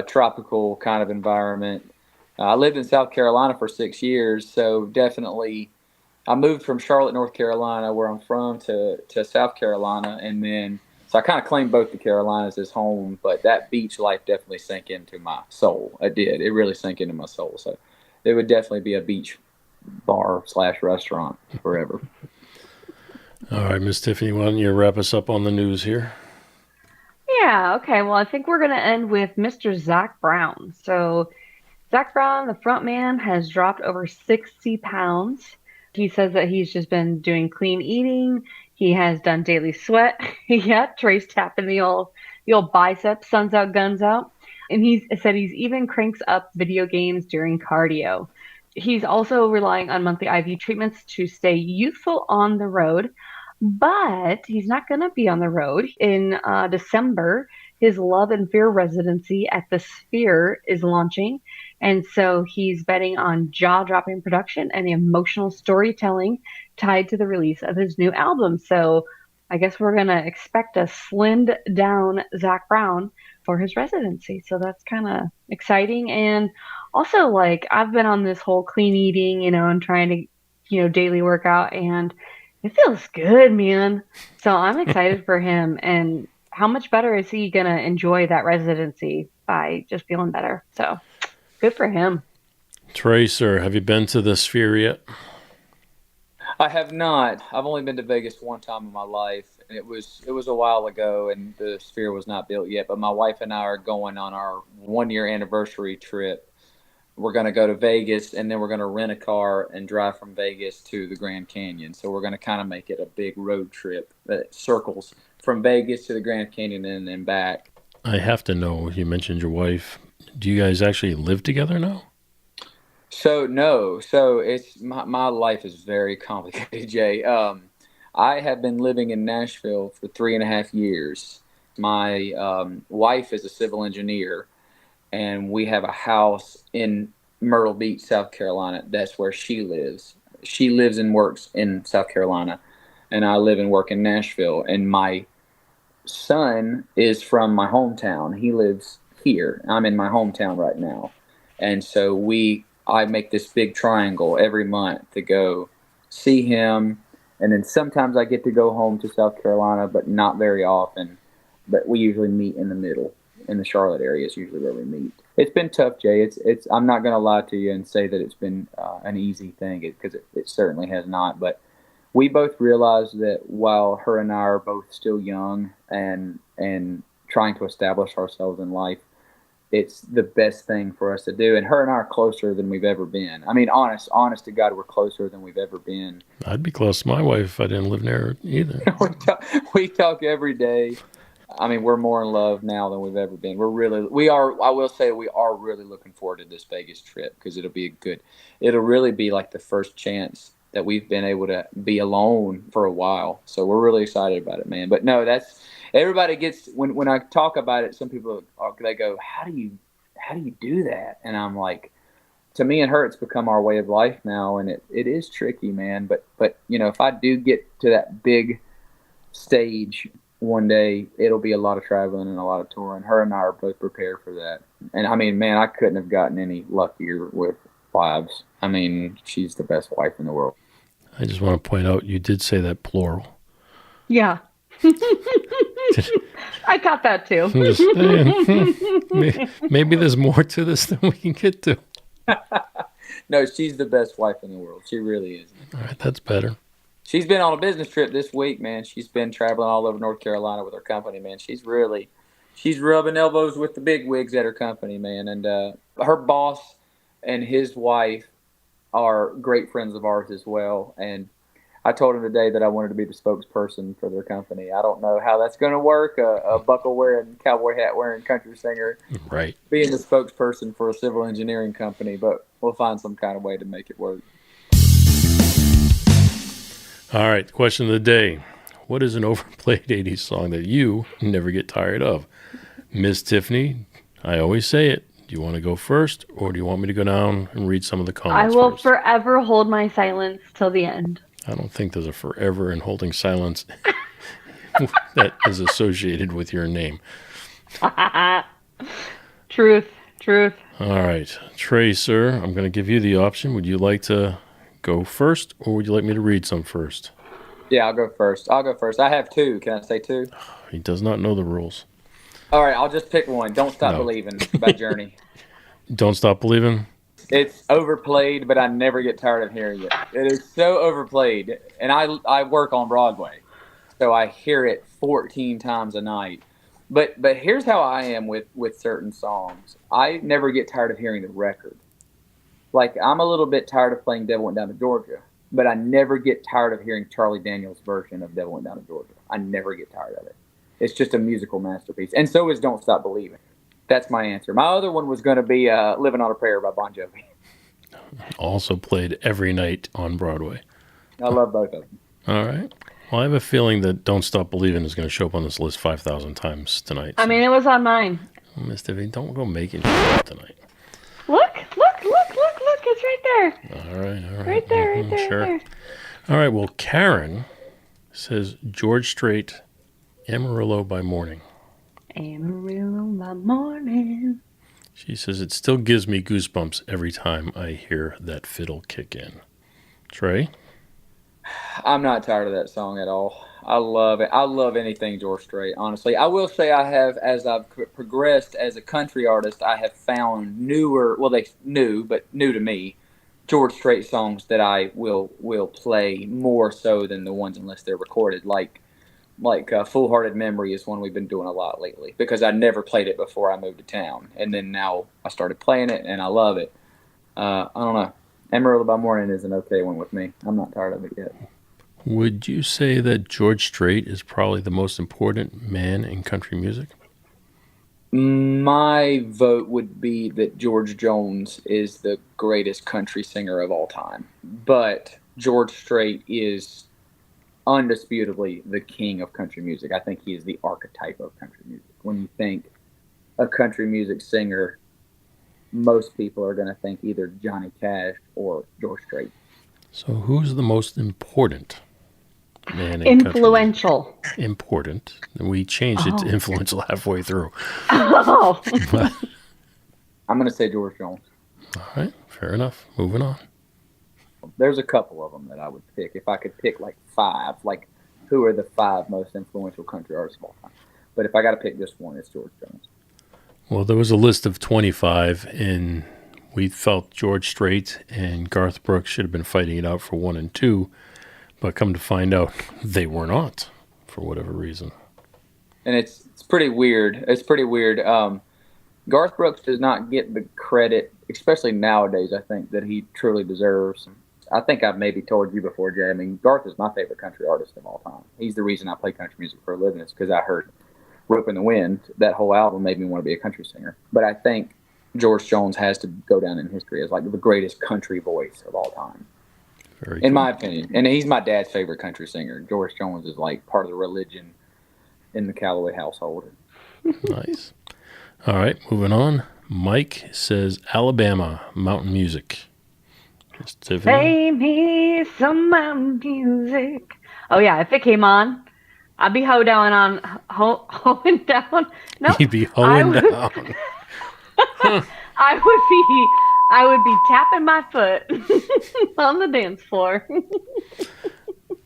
tropical kind of environment. I lived in South Carolina for 6 years, so definitely I moved from Charlotte, North Carolina, where I'm from, to South Carolina, and then so I kind of claim both the Carolinas as home, but that beach life definitely sank into my soul. It did. It really sank into my soul. So it would definitely be a beach bar / restaurant forever. All right, Miss Tiffany, why don't you wrap us up on the news here? Yeah, okay. Well, I think we're going to end with Mr. Zach Brown. So Zach Brown, the front man, has dropped over 60 pounds. He says that he's just been doing clean eating. He has done daily sweat. Yeah, Trey's tapping the old biceps, suns out, guns out. And he said he's even cranks up video games during cardio. He's also relying on monthly IV treatments to stay youthful on the road. But he's not going to be on the road. In December, his Love and Fear residency at the Sphere is launching. And so he's betting on jaw-dropping production and emotional storytelling tied to the release of his new album. So I guess we're going to expect a slimmed down Zach Brown for his residency. So that's kind of exciting. And also, like, I've been on this whole clean eating, and trying to, daily workout, and it feels good, man. So I'm excited for him. And how much better is he going to enjoy that residency by just feeling better? So good for him. Trey, sir, have you been to the Sphere yet? I have not. I've only been to Vegas one time in my life. And it was a while ago, and the Sphere was not built yet. But my wife and I are going on our 1-year anniversary trip. We're going to go to Vegas, and then we're going to rent a car and drive from Vegas to the Grand Canyon. So we're going to kind of make it a big road trip that circles from Vegas to the Grand Canyon and then back. I have to know, you mentioned your wife. Do you guys actually live together now? So no. So it's my life is very complicated, Jay. I have been living in Nashville for 3.5 years. My wife is a civil engineer, and we have a house in Myrtle Beach, South Carolina. That's where she lives. She lives and works in South Carolina, and I live and work in Nashville. And my son is from my hometown. He lives here. I'm in my hometown right now. And so I make this big triangle every month to go see him. And then sometimes I get to go home to South Carolina, but not very often. But we usually meet in the middle. In the Charlotte area is usually where we meet. It's been tough, Jay. It's. I'm not going to lie to you and say that it's been an easy thing, because it certainly has not. But we both realize that while her and I are both still young and trying to establish ourselves in life, it's the best thing for us to do. And her and I are closer than we've ever been. I mean, honest to God, we're closer than we've ever been. I'd be close to my wife if I didn't live near her either. We talk every day. I mean, we're more in love now than we've ever been. I will say we are really looking forward to this Vegas trip because it'll really be like the first chance that we've been able to be alone for a while. So we're really excited about it, man. But no, everybody gets, when I talk about it, some people, they go, how do you do that? And I'm like, to me and her, it's become our way of life now. And it is tricky, man. But, if I do get to that big stage one day, it'll be a lot of traveling and a lot of touring. Her and I are both prepared for that. And I mean, man, I couldn't have gotten any luckier with wives. I mean, she's the best wife in the world. I just want to point out you did say that plural. Yeah. I got that too. I'm just saying, maybe there's more to this than we can get to. No, she's the best wife in the world. She really is. All right, that's better. She's been on a business trip this week, man. She's been traveling all over North Carolina with her company, man. She's rubbing elbows with the big wigs at her company, man. And her boss and his wife are great friends of ours as well. And I told him today that I wanted to be the spokesperson for their company. I don't know how that's going to work. A buckle-wearing, cowboy hat-wearing country singer, right, being the spokesperson for a civil engineering company, but we'll find some kind of way to make it work. All right, question of the day. What is an overplayed 80s song that you never get tired of? Miss Tiffany, I always say it. Do you want to go first, or do you want me to go down and read some of the comments I will first? forever hold my silence till the end. I don't think there's a forever in holding silence that is associated with your name. Truth. All right, Trey, sir, I'm going to give you the option. Would you like to go first, or would you like me to read some first? Yeah, I'll go first. I have two. Can I say two? He does not know the rules. All right, I'll just pick one. Don't Stop Believing by Journey. Don't Stop Believing? It's overplayed, but I never get tired of hearing it. It is so overplayed. And I work on Broadway, so I hear it 14 times a night. But here's how I am with certain songs. I never get tired of hearing the record. Like, I'm a little bit tired of playing Devil Went Down to Georgia, but I never get tired of hearing Charlie Daniels' version of Devil Went Down to Georgia. I never get tired of it. It's just a musical masterpiece. And so is Don't Stop Believing. That's my answer. My other one was going to be Living on a Prayer by Bon Jovi. Also played every night on Broadway. I love both of them. All right. Well, I have a feeling that Don't Stop Believing is going to show up on this list 5,000 times tonight. I mean, it was on mine. Well, Miss Tiffany, don't go making it up tonight. Look. It's right there. All right. Right there. Sure. All right. Well, Karen says George Strait, Amarillo by Morning. Amarillo by morning. She says it still gives me goosebumps every time I hear that fiddle kick in. Trey? I'm not tired of that song at all. I love it. I love anything George Strait, honestly. I will say I have, as I've progressed as a country artist, I have found newer, well, they new, but new to me, George Strait songs that I will play more so than the ones unless they're recorded. Like Full Hearted Memory is one we've been doing a lot lately because I never played it before I moved to town. And then now I started playing it and I love it. I don't know. Amarillo by Morning is an okay one with me. I'm not tired of it yet. Would you say that George Strait is probably the most important man in country music? My vote would be that George Jones is the greatest country singer of all time. But George Strait is undisputably the king of country music. I think he is the archetype of country music. When you think a country music singer, most people are going to think either Johnny Cash or George Strait. So who's the most important man in Influential. country music? Important. We changed it to influential halfway through. Oh. I'm going to say George Jones. All right, fair enough. Moving on. There's a couple of them that I would pick. If I could pick like five, like who are the five most influential country artists of all time. But if I got to pick just one, it's George Jones. Well, there was a list of 25, and we felt George Strait and Garth Brooks should have been fighting it out for 1 and 2, but come to find out, they were not, for whatever reason. And it's pretty weird. It's pretty weird. Garth Brooks does not get the credit, especially nowadays, I think, that he truly deserves. I think I've maybe told you before, Jay. I mean, Garth is my favorite country artist of all time. He's the reason I play country music for a living. It's because I heard Rope in the Wind, that whole album made me want to be a country singer. But I think George Jones has to go down in history as like the greatest country voice of all time. Very in cool. my opinion. And he's my dad's favorite country singer. George Jones is like part of the religion in the Calloway household. Nice. All right, moving on. Mike says Alabama mountain music. Miss Tiffany. Play me some mountain music. Oh yeah, if it came on, I'd be hoeing down. No, You'd be I hoeing would- down. I would be tapping my foot on the dance floor.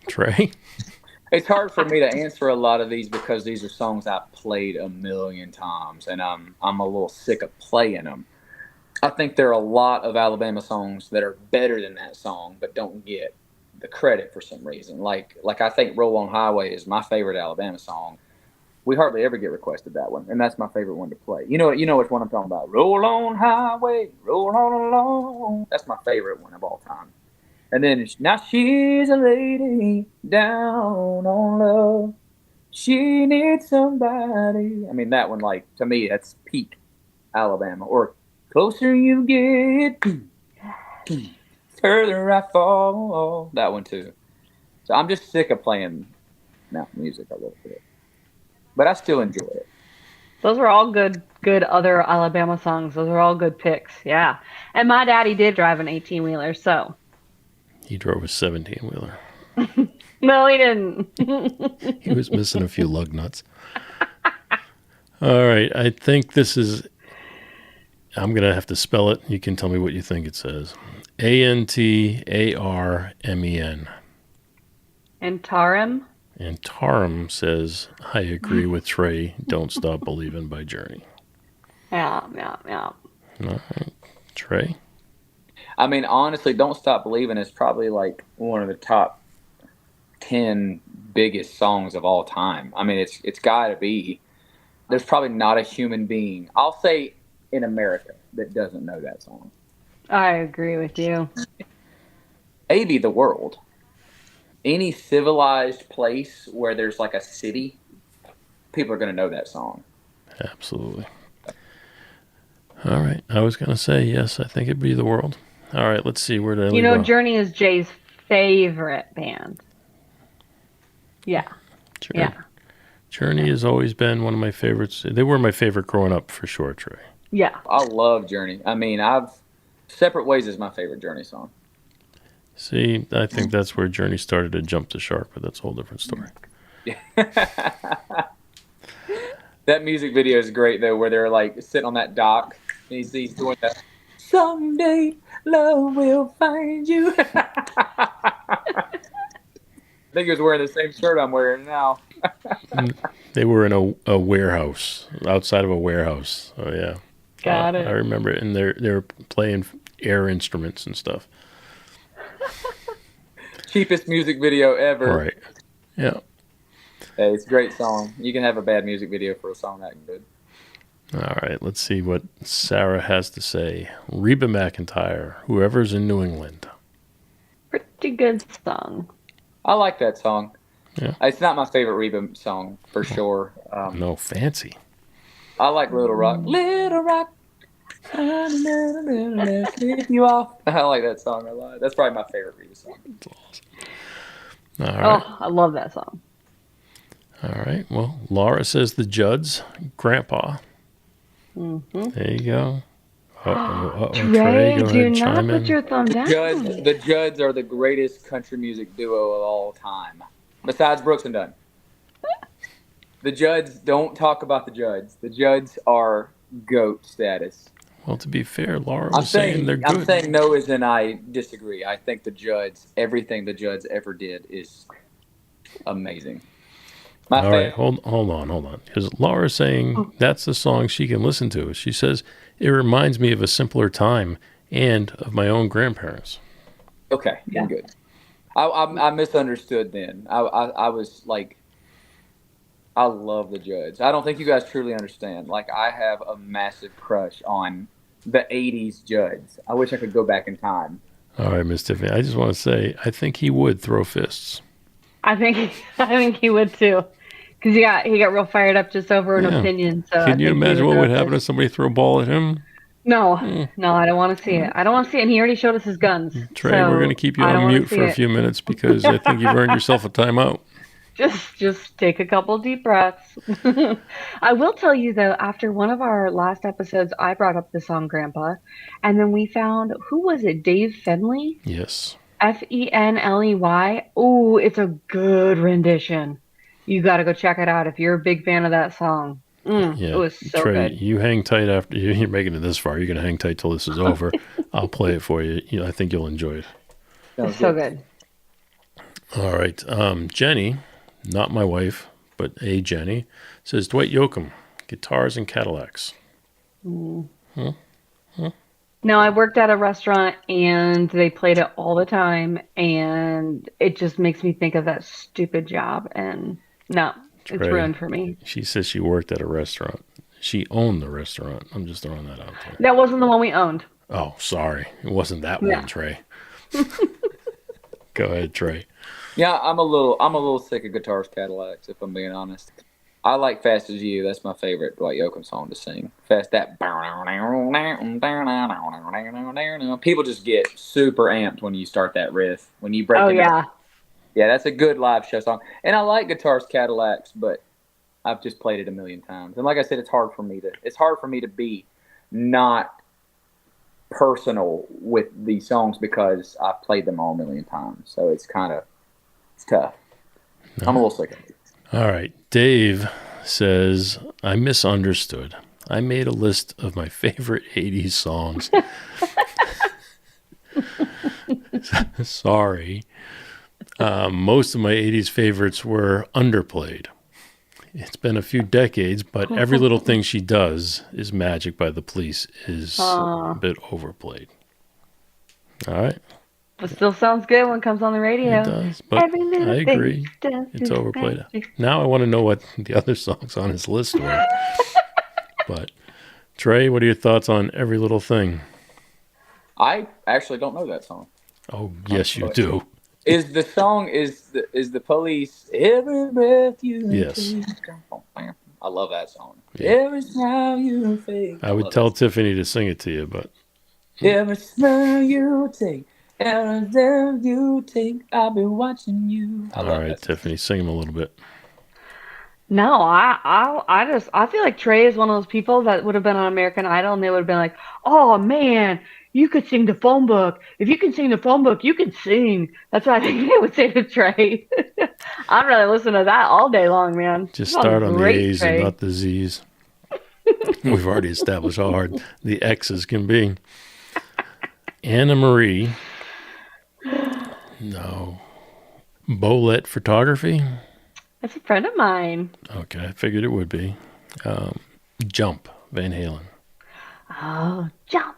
Trey? It's hard for me to answer a lot of these because these are songs I've played a million times, and I'm a little sick of playing them. I think there are a lot of Alabama songs that are better than that song, but don't get the credit for some reason. Like I think "Roll on Highway" is my favorite Alabama song. We hardly ever get requested that one, and that's my favorite one to play. You know which one I'm talking about. Roll on highway, roll on along. That's my favorite one of all time. And then now she's a lady down on love. She needs somebody. I mean, that one, like, to me, that's peak Alabama. Or closer you get, further I fall. That one too. So I'm just sick of playing mountain music a little bit, but I still enjoy it. Those are all good other Alabama songs. Those are all good picks. Yeah. And my daddy did drive an 18-wheeler, so. He drove a 17-wheeler. No, he didn't. He was missing a few lug nuts. All right, I think this is... I'm going to have to spell it. You can tell me what you think it says. Antarmen. And Tarim? And Tarim says, I agree with Trey, Don't Stop Believing by Journey. Yeah. All right. Trey? I mean, honestly, Don't Stop Believing is probably like one of the top 10 biggest songs of all time. I mean, it's got to be. There's probably not a human being, I'll say in America, that doesn't know that song. I agree with you. Maybe the world. Any civilized place where there's like a city, people are going to know that song. Absolutely. All right. I was going to say, yes, I think it'd be the world. All right, let's see. Where did I leave off? Journey is Jay's favorite band. Yeah. Journey has always been one of my favorites. They were my favorite growing up, for sure, Trey. Yeah. I love Journey. I mean, Separate Ways is my favorite Journey song. See, I think that's where Journey started to jump the shark, but that's a whole different story. That music video is great, though, where they're like sitting on that dock, and he's doing that. Someday love will find you. I think he was wearing the same shirt I'm wearing now. They were in a warehouse, outside of a warehouse. Oh, yeah. Got it. I remember it, and they were playing air instruments and stuff. Cheapest music video ever. Right. Yeah. Hey, it's a great song. You can have a bad music video for a song that good. All right, let's see what Sarah has to say. Reba McEntire, Whoever's in New England. Pretty good song. I like that song. Yeah. It's not my favorite Reba song, for sure. No, fancy. I like Little Rock. Little Rock. Flip you off. I like that song a lot. That's probably my favorite Reba song. All right. Oh, I love that song. All right. Well, Laura says the Judds, Grandpa. Mm-hmm. There you go. Trey, go do ahead, not chime put in. your thumb down. The Judds are the greatest country music duo of all time, besides Brooks and Dunn. The Judds, don't talk about the Judds. The Judds are GOAT status. Well, to be fair, Laura was saying they're good. I'm saying no as in I disagree. I think the Judds, everything the Judds ever did is amazing. All right, hold on. Because Laura's saying that's the song she can listen to. She says, it reminds me of a simpler time and of my own grandparents. Okay, yeah. Good. I misunderstood then. I was like, I love the Judds. I don't think you guys truly understand. Like, I have a massive crush on the 80s Judds. I wish I could go back in time. All right, Miss Tiffany, I just want to say, I think he would throw fists. I think he would too. Because he got real fired up just over an opinion. So Can you imagine what would happen if somebody threw a ball at him? No, I don't want to see it. I don't want to see it. And he already showed us his guns. Trey, so we're going to keep you on mute for a few minutes because I think you've earned yourself a timeout. Just take a couple deep breaths. I will tell you though, after one of our last episodes, I brought up the song Grandpa, and then we found, who was it? Dave Fenley? Yes. Fenley. Oh, it's a good rendition. You got to go check it out if you're a big fan of that song. It was so Trey, good. you hang tight after you're making it this far. You're going to hang tight till this is over. I'll play it for you. I think you'll enjoy it. It's so good. All right. Jenny, not my wife, but a Jenny, says Dwight Yoakam, guitars and Cadillacs. No, I worked at a restaurant and they played it all the time, and it just makes me think of that stupid job. And no, Trey, it's ruined for me. She says she worked at a restaurant. She owned the restaurant. I'm just throwing that out there. That wasn't the one we owned. Oh, sorry. It wasn't that one, Trey. Go ahead, Trey. Yeah, I'm a little sick of guitars Cadillacs, if I'm being honest. I like Fast As You. That's my favorite Dwight Yoakam song to sing. Fast that. People just get super amped when you start that riff. When you break it down. Yeah, that's a good live show song. And I like guitars Cadillacs, but I've just played it a million times. And like I said, it's hard for me to be not personal with these songs because I've played them all a million times. So it's tough. No. I'm a little sick of it. All right. Dave says, I misunderstood. I made a list of my favorite 80s songs. Sorry. Most of my 80s favorites were underplayed. It's been a few decades, but Every Little Thing She Does is Magic by the Police is a bit overplayed. All right. But still sounds good when it comes on the radio. It does, but I agree. It's overplayed. Now I want to know what the other songs on his list were. But, Trey, what are your thoughts on Every Little Thing? I actually don't know that song. Oh, yes, you do. Is the song is the Police every breath you take? I love that song. Yeah. Every smile you take. I would tell Tiffany to sing it to you, but every smile you take, every breath you take, I'll be watching you. All right, Tiffany, sing him a little bit. No, I feel like Trey is one of those people that would have been on American Idol and they would have been like, oh man, you could sing the phone book. If you can sing the phone book, you can sing. That's what I think they would say to Trey. I'd rather listen to that all day long, man. Just start on the A's, Trey, and not the Z's. We've already established how hard the X's can be. Anna Marie. No. Bolette Photography. That's a friend of mine. Okay, I figured it would be. Jump, Van Halen. Oh, Jump.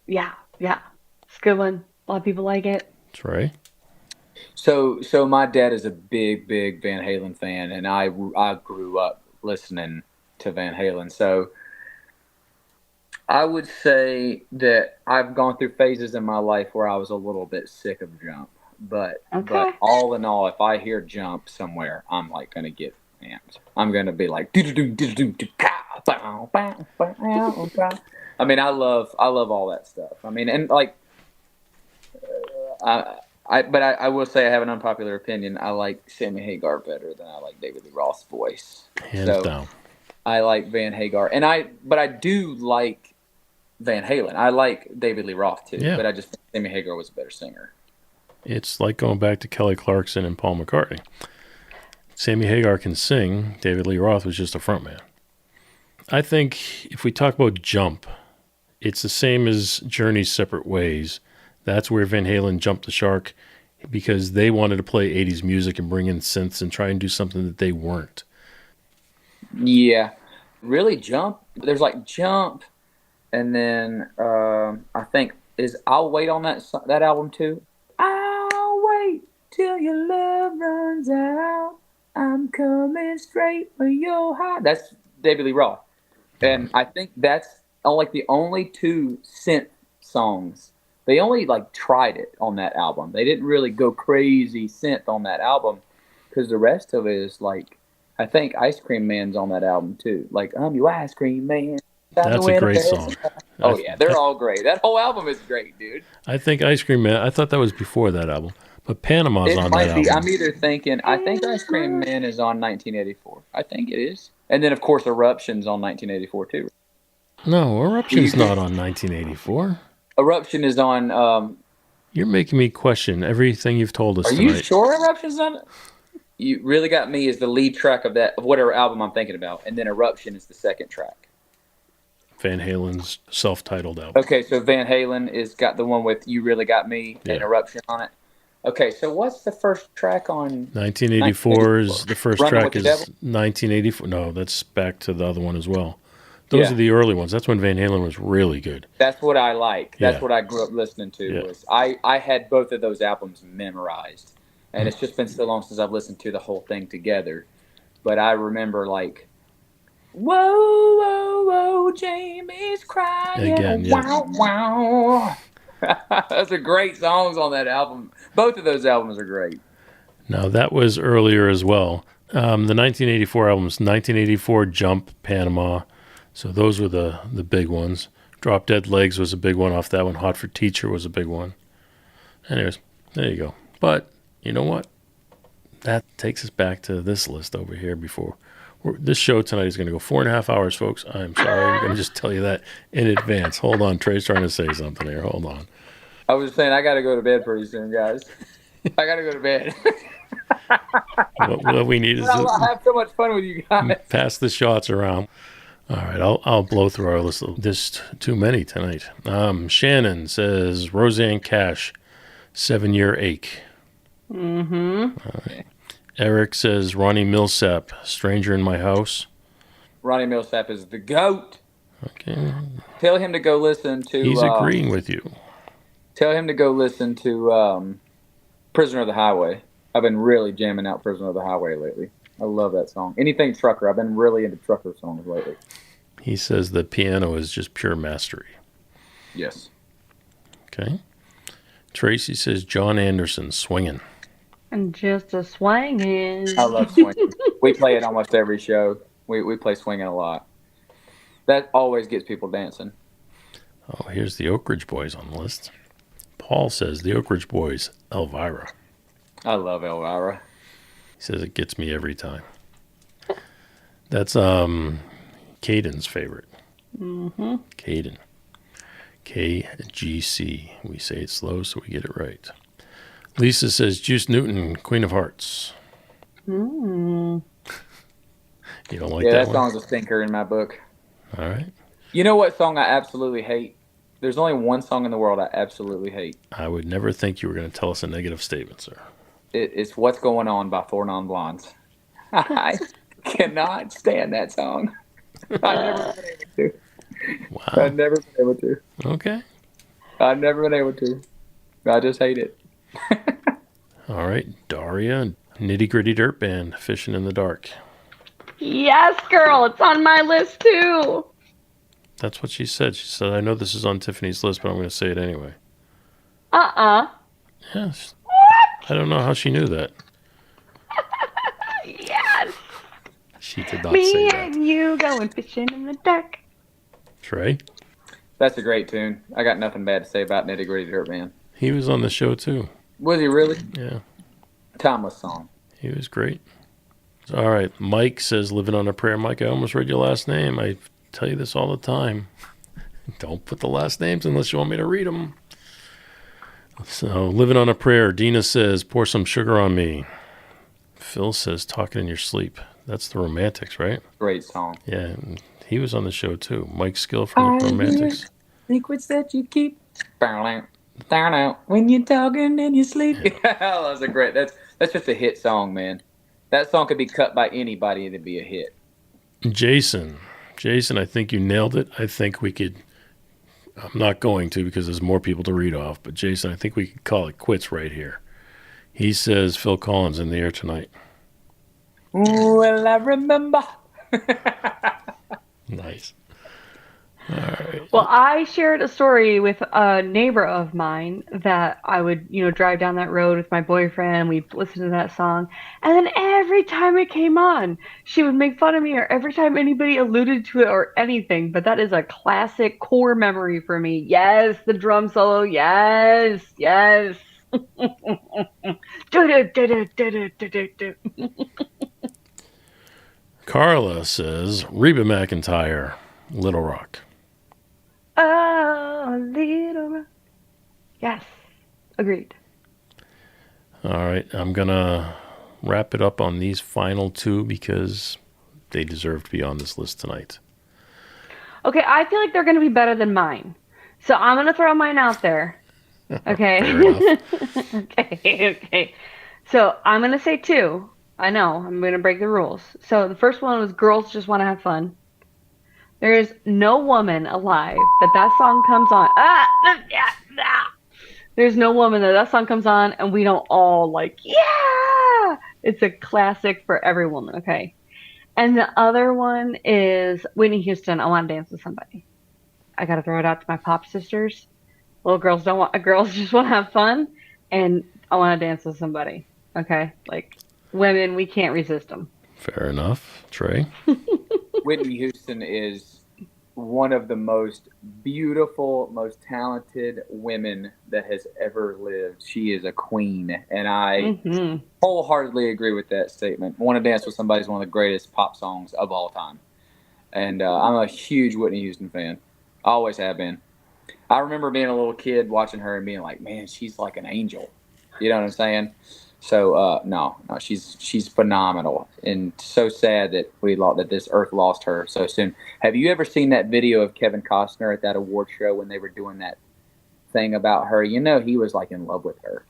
Yeah. It's a good one. A lot of people like it. That's right. So my dad is a big Van Halen fan, and I grew up listening to Van Halen. So I would say that I've gone through phases in my life where I was a little bit sick of Jump. But all in all, if I hear Jump somewhere, I'm like going to get amped. I'm going to be like, I mean, I love all that stuff. I mean, and like, I will say I have an unpopular opinion. I like Sammy Hagar better than I like David Lee Roth's voice. Hands down. I like Van Hagar, but I do like Van Halen. I like David Lee Roth too, but I just think Sammy Hagar was a better singer. It's like going back to Kelly Clarkson and Paul McCartney. Sammy Hagar can sing. David Lee Roth was just a frontman. I think if we talk about Jump, it's the same as Journey's Separate Ways. That's where Van Halen jumped the shark because they wanted to play 80s music and bring in synths and try and do something that they weren't. Yeah. Really, Jump? There's like Jump, and then I think I'll Wait on that album too. I'll wait till your love runs out. I'm coming straight for your heart. That's David Lee Roth. And I think that's like the only two synth songs. They only like tried it on that album. They didn't really go crazy synth on that album because the rest of it is like, I think Ice Cream Man's on that album too. Like, I'm your ice cream man. That's a great song. Oh yeah, they're all great. That whole album is great, dude. I think Ice Cream Man, I thought that was before that album. But Panama's It on might that be. album. I'm either thinking, I think Ice Cream Man is on 1984. I think it is. And then, of course, Eruption's on 1984, too. No, Eruption's not on 1984. Eruption is on... You're making me question everything you've told us Are tonight. you sure Eruption's on... You Really Got Me is the lead track of whatever album I'm thinking about. And then Eruption is the second track. Van Halen's self-titled album. Okay, so Van Halen is got the one with You Really Got Me and Eruption on it. Okay, so what's the first track on... 1984 is the first Running track with is the Devil? 1984. No, that's back to the other one as well. Those are the early ones. That's when Van Halen was really good. That's what I like. That's Yeah. what I grew up listening to. Yeah. Was I had both of those albums memorized. And it's just been so long since I've listened to the whole thing together. But I remember like, whoa, whoa, whoa, Jamie's crying. Again, yes. Wow, wow. Those are great songs on that album. Both of those albums are great. Now, that was earlier as well. The 1984 albums, 1984 Jump, Panama. So those were the big ones. Drop Dead Legs was a big one off that one. Hot for Teacher was a big one. Anyways, there you go. But you know what? That takes us back to this list over here before. This show tonight is going to go 4.5 hours, folks. I'm sorry. I'm going to just tell you that in advance. Hold on. Trey's trying to say something here. Hold on. I was saying I got to go to bed pretty soon, guys. I got to go to bed. What we need is I have so much fun with you guys. pass the shots around. All right, I'll blow through our list. There's too many tonight. Shannon says Roseanne Cash, 7-Year Ache. Mm-hmm. All right. Eric says Ronnie Millsap, Stranger in My House. Ronnie Millsap is the GOAT. Okay, Tell him to go listen to... he's agreeing with you. Tell him to go listen to Prisoner of the Highway. I've been really jamming out Prisoner of the Highway lately. I love that song. Anything trucker. I've been really into trucker songs lately. He says the piano is just pure mastery. Yes. Okay. Tracy says John Anderson, Swingin'. And just a swinging. I love swinging. We play it almost every show. We play swinging a lot. That always gets people dancing. Oh, here's the Oak Ridge Boys on the list. Paul says the Oak Ridge Boys, Elvira. I love Elvira. He says it gets me every time. That's Caden's favorite. Mm-hmm. Caden. KGC. We say it slow so we get it right. Lisa says Juice Newton, Queen of Hearts. Mm. You don't like Yeah, that that one? song's a stinker in my book. All right. You know what song I absolutely hate? There's only one song in the world I absolutely hate. I would never think you were going to tell us a negative statement, sir. It's What's Going On by Four Non Blondes. I cannot stand that song. I've never been able to. Wow. I've never been able to. Okay. I've never been able to. I just hate it. All right. Daria, Nitty Gritty Dirt Band, Fishing in the Dark. Yes, girl. It's on my list, too. That's what she said. She said, I know this is on Tiffany's list, but I'm going to say it anyway. Uh-uh. Yes. I don't know how she knew that. Yes. She did not say Me that. and you going fishing in the dark. Trey? That's a great tune. I got nothing bad to say about Nitty Gritty Dirt Band. He was on the show, too. Was he really? Yeah. Timeless song. He was great. All right. Mike says, Living on a Prayer. Mike, I almost read your last name. I tell you this all the time. Don't put the last names unless you want me to read them. So, Living on a Prayer. Dina says, Pour Some Sugar on Me. Phil says, Talking in Your Sleep. That's the Romantics, right? Great song. Yeah. And he was on the show, too. Mike Skill from the Romantics. Secrets that you keep. Down out when you're talking in your sleep. That's a great. That's just a hit song, man. That song could be cut by anybody and it'd be a hit. Jason, I think you nailed it. I think we could. I'm not going to because there's more people to read off. But Jason, I think we could call it quits right here. He says Phil Collins in the air tonight. Well, I remember. Nice. All right. Well, I shared a story with a neighbor of mine that I would, drive down that road with my boyfriend. We'd listen to that song. And then every time it came on, she would make fun of me, or every time anybody alluded to it or anything. But that is a classic core memory for me. Yes, the drum solo. Yes, yes. Carla says Reba McEntire, Little Rock. Oh, little rock. Yes, agreed. All right, I'm going to wrap it up on these final two because they deserve to be on this list tonight. Okay, I feel like they're going to be better than mine. So I'm going to throw mine out there. Okay. Fair enough. Okay. So I'm going to say two. I know, I'm going to break the rules. So the first one was Girls Just Want to Have Fun. There is no woman alive that song comes on. There's no woman that song comes on and we don't all yeah! It's a classic for every woman, okay? And the other one is Whitney Houston, I Want to Dance with Somebody. I got to throw it out to my pop sisters. Girls just want to have fun, and I want to dance with somebody, okay? Women, we can't resist them. Fair enough. Trey? Whitney Houston is one of the most beautiful, most talented women that has ever lived. She is a queen, and I wholeheartedly agree with that statement. Want to Dance with Somebody is one of the greatest pop songs of all time. And I'm a huge Whitney Houston fan. Always have been. I remember being a little kid watching her and being like, man, she's like an angel. You know what I'm saying? So, no, she's phenomenal, and so sad that that this earth lost her so soon. Have you ever seen that video of Kevin Costner at that award show when they were doing that thing about her? He was in love with her.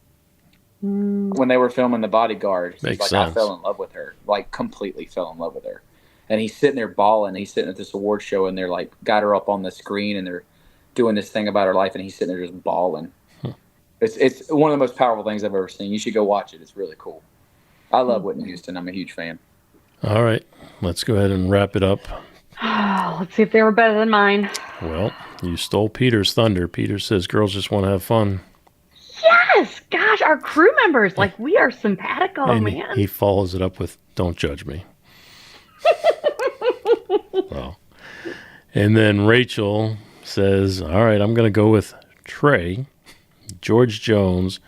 When they were filming The Bodyguard, he's like, I fell in love with her, completely fell in love with her. And he's sitting there bawling. He's sitting at this award show, and they're got her up on the screen, and they're doing this thing about her life, and he's sitting there just bawling. It's one of the most powerful things I've ever seen. You should go watch it. It's really cool. I love Whitney Houston. I'm a huge fan. All right. Let's go ahead and wrap it up. Let's see if they were better than mine. Well, you stole Peter's thunder. Peter says girls just want to have fun. Yes! Gosh, our crew members, we are simpatico, and man. He follows it up with, don't judge me. Well, and then Rachel says, all right, I'm going to go with Trey. George Jones,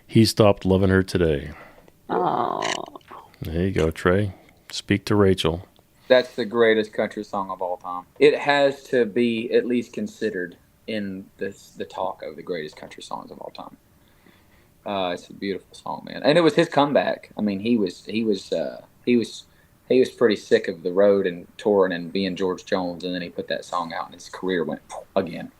He Stopped Loving Her Today. Oh. There you go, Trey. Speak to Rachel. That's the greatest country song of all time. It has to be at least considered in the talk of the greatest country songs of all time. It's a beautiful song, man, and it was his comeback. I mean, he was pretty sick of the road and touring and being George Jones, and then he put that song out, and his career went again.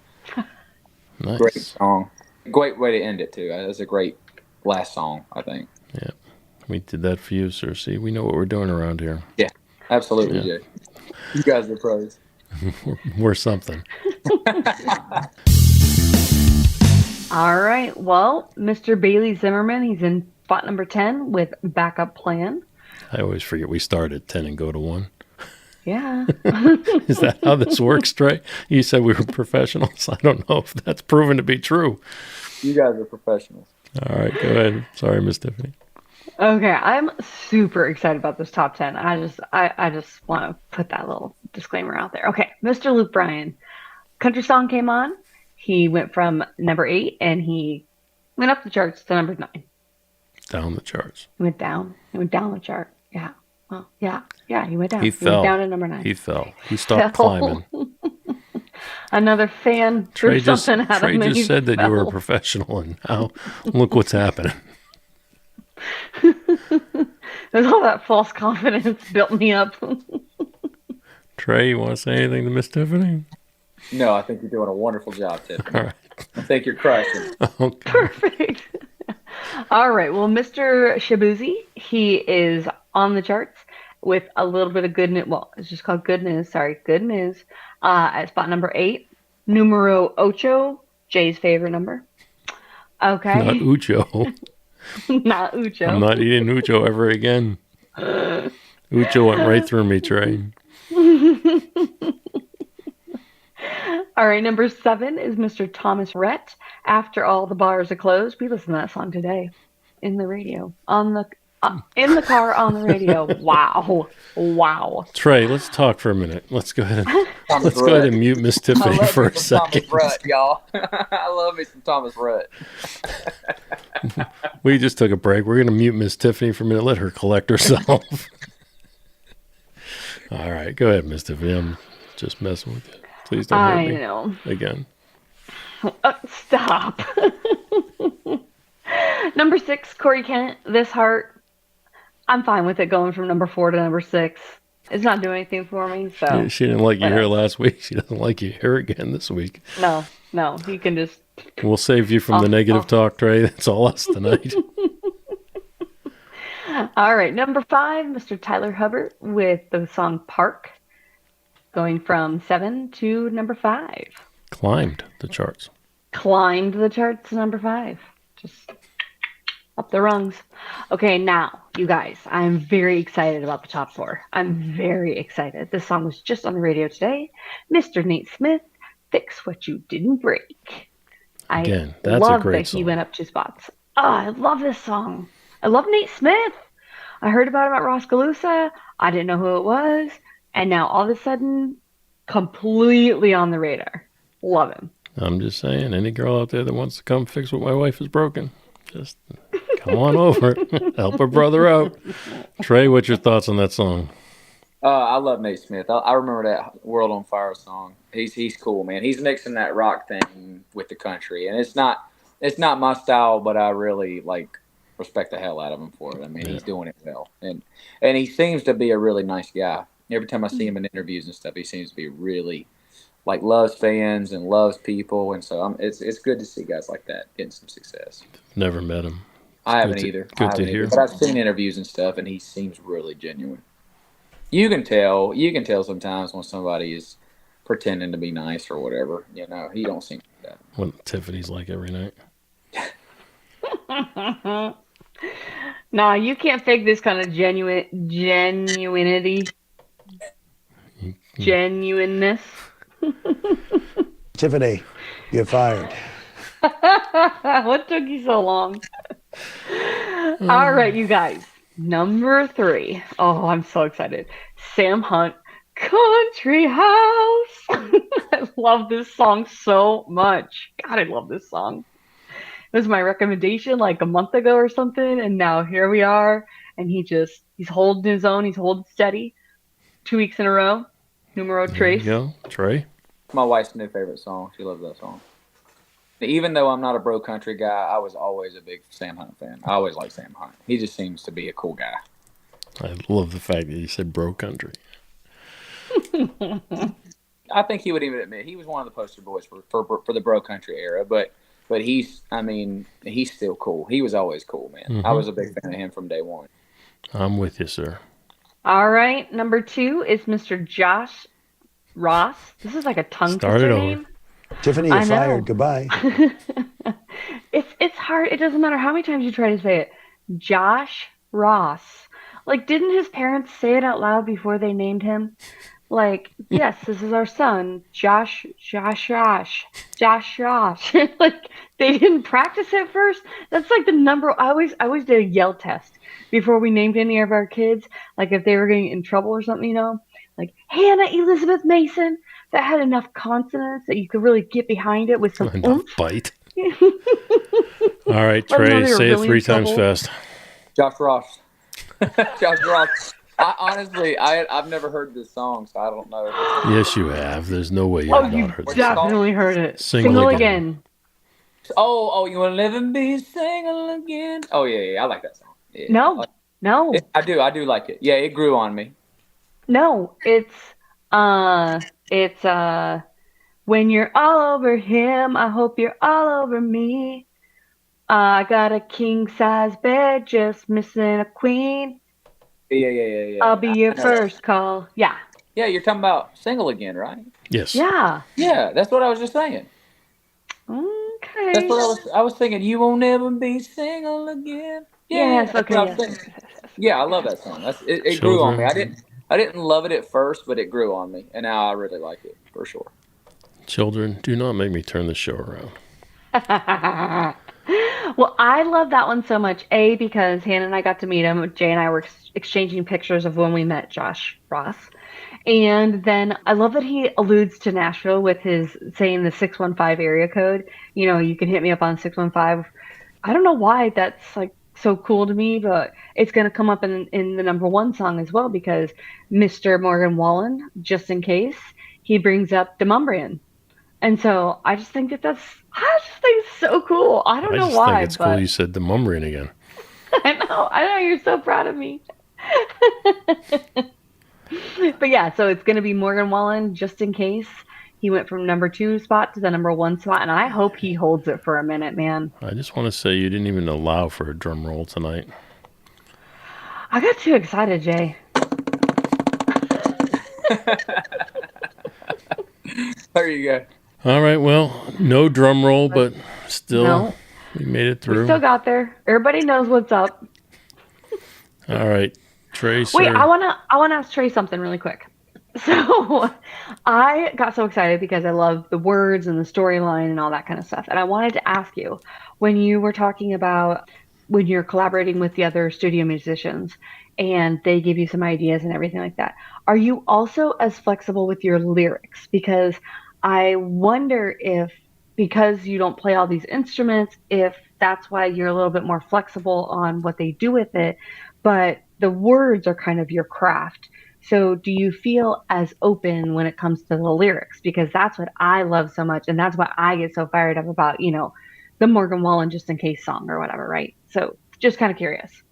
Nice. Great song. Great way to end it, too. That's a great last song, I think. Yeah. We did that for you, sir. See, we know what we're doing around here. Yeah, absolutely, Jay. You guys are pros. We're something. All right. Well, Mr. Bailey Zimmerman, he's in spot number 10 with Backup Plan. I always forget we start at 10 and go to 1. Yeah. Is that how this works, Trey? You said we were professionals. I don't know if that's proven to be true. You guys are professionals. All right, go ahead. Sorry, Miss Tiffany. Okay, I'm super excited about this top 10. I just want to put that little disclaimer out there. Okay, Mr. Luke Bryan. Country song came on. He went from number 8 and he went up the charts to number 9. Down the charts. He went down. He went down the chart. Yeah. Well, yeah, he went down. He fell. Went down to number 9. He fell. He stopped climbing. Another fan threw something at him. Trey just said that you were a professional, and now look what's happening. There's all that false confidence built me up. Trey, you want to say anything to Miss Tiffany? No, I think you're doing a wonderful job, Tiffany. All right. I think you're crushing. Okay. Perfect. All right. Well, Mr. Shabuzi, he is on the charts with a little bit of good news. Well, it's just called Good News. Sorry, Good News. At spot number 8, numero ocho, Jay's favorite number. Okay. Not Ucho. Not Ucho. I'm not eating Ucho ever again. Ucho went right through me, Trey. All right, number 7 is Mr. Thomas Rhett. After all the bars are closed, we listened to that song today in the radio in the car on the radio. Wow. Trey, let's talk for a minute. Let's go ahead and Thomas go ahead Rhett. and mute Miss I Tiffany love for me a some second. Thomas Rhett, y'all. I love me some Thomas Rhett. We just took a break. We're going to mute Miss Tiffany for a minute. Let her collect herself. All right, go ahead, Miss Tiffany. I'm just messing with you. Please don't hurt me know. again. Stop. Number 6, Corey Kent, This Heart. I'm fine with it going from number 4 to number 6. It's not doing anything for me, so. She didn't like your hair last week. She doesn't like your hair again this week. No, you can just. We'll save you from the negative talk, Trey. That's all us tonight. All right, number 5, Mr. Tyler Hubbard with the song Park, going from 7 to number 5. Climbed the charts. Climbed the charts to number 5. Just up the rungs. Okay, now, you guys, I'm very excited about the top 4. I'm very excited. This song was just on the radio today. Mr. Nate Smith, Fix What You Didn't Break. Again, I that's a love great that song. he went up 2 spots. Oh, I love this song. I love Nate Smith. I heard about him at Roscaloosa. I didn't know who it was. And now, all of a sudden, completely on the radar. Love him. I'm just saying, any girl out there that wants to come fix what my wife has broken, just come on over. Help her brother out. Trey, what's your thoughts on that song? I love Nate Smith. I remember that World on Fire song. He's cool, man. He's mixing that rock thing with the country, and it's not my style, but I really respect the hell out of him for it. I mean, he's doing it well, and he seems to be a really nice guy. Every time I see him in interviews and stuff, he seems to be really loves fans and loves people, and so it's good to see guys like that getting some success. Never met him. I haven't either. Good to hear. But I've seen interviews and stuff, and he seems really genuine. You can tell sometimes when somebody is pretending to be nice or whatever. You know, he don't seem like that. What Tiffany's like every night. Nah, you can't fake this kind of genuinity. Genuineness. Tiffany, you're fired. What took you so long? All right, you guys. Number 3. Oh, I'm so excited. Sam Hunt, Country House. I love this song so much. God, I love this song. It was my recommendation like a month ago or something, and now here we are. And he's holding his own. He's holding steady. 2 weeks in a row. Numero tres. There you go, Trey. My wife's new favorite song. She loves that song. Even though I'm not a bro country guy, I was always a big Sam Hunt fan. I always liked Sam Hunt. He just seems to be a cool guy. I love the fact that you said bro country. I think he would even admit he was one of the poster boys for the bro country era, but he's still cool. He was always cool, man. Mm-hmm. I was a big fan of him from day one. I'm with you, sir. All right, number 2 is Mr. Josh Ross. This is like a tongue twister name. Tiffany, you're fired. Goodbye. It's hard. It doesn't matter how many times you try to say it. Josh Ross. Didn't his parents say it out loud before they named him? Yes, this is our son, Josh Ross. They didn't practice it first. That's the number. I always did a yell test before we named any of our kids. If they were getting in trouble or something, Hannah Elizabeth Mason. That had enough consonants that you could really get behind it with some oomph. Bite. All right, Trey, say really it 3 times fast. Josh Ross. Josh Ross. I've never heard this song, so I don't know. Yes, you have. There's no way you have not heard this. Definitely heard it. Single again. Oh, you want to live and be single again? Oh, yeah, I like that song. Yeah. No. I do like it. Yeah, it grew on me. No, it's when you're all over him, I hope you're all over me. I got a king size bed, just missing a queen. Yeah. I'll be your first call. Yeah. Yeah, you're talking about Single Again, right? Yes. Yeah. Yeah, that's what I was just saying. Okay. That's what I was thinking. You won't ever be single again. Yeah, yes. Okay. Yes. Yeah, I love that song. It grew on me. I didn't love it at first, but it grew on me, and now I really like it for sure. Children, do not make me turn the show around. Well, I love that one so much. A, because Hannah and I got to meet him. Jay and I were exchanging pictures of when we met Josh Ross. And then I love that he alludes to Nashville with his saying the 615 area code. You know, you can hit me up on 615. I don't know why that's like so cool to me, but it's going to come up in the number one song as well because Mr. Morgan Wallen, just in case, he brings up Demumbrian. And so I just think it's so cool. I don't know why. I just think it's cool you said Demumbrian again. I know, you're so proud of me. But yeah, so it's going to be Morgan Wallen, just in case. He went from number 2 spot to the number 1 spot, and I hope he holds it for a minute, man. I just want to say you didn't even allow for a drum roll tonight. I got too excited, Jay. There you go. All right, well, no drum roll, but still, we made it through. We still got there. Everybody knows what's up. All right, Trey. Wait, I wanna ask Trey something really quick. So I got so excited because I love the words and the storyline and all that kind of stuff. And I wanted to ask you, when you were talking about when you're collaborating with the other studio musicians and they give you some ideas and everything like that, are you also as flexible with your lyrics? Because I wonder if, because you don't play all these instruments, if that's why you're a little bit more flexible on what they do with it, but the words are kind of your craft. So do you feel as open when it comes to the lyrics? Because that's what I love so much. And that's what I get so fired up about, you know, the Morgan Wallen just in case song or whatever, right? So just kind of curious.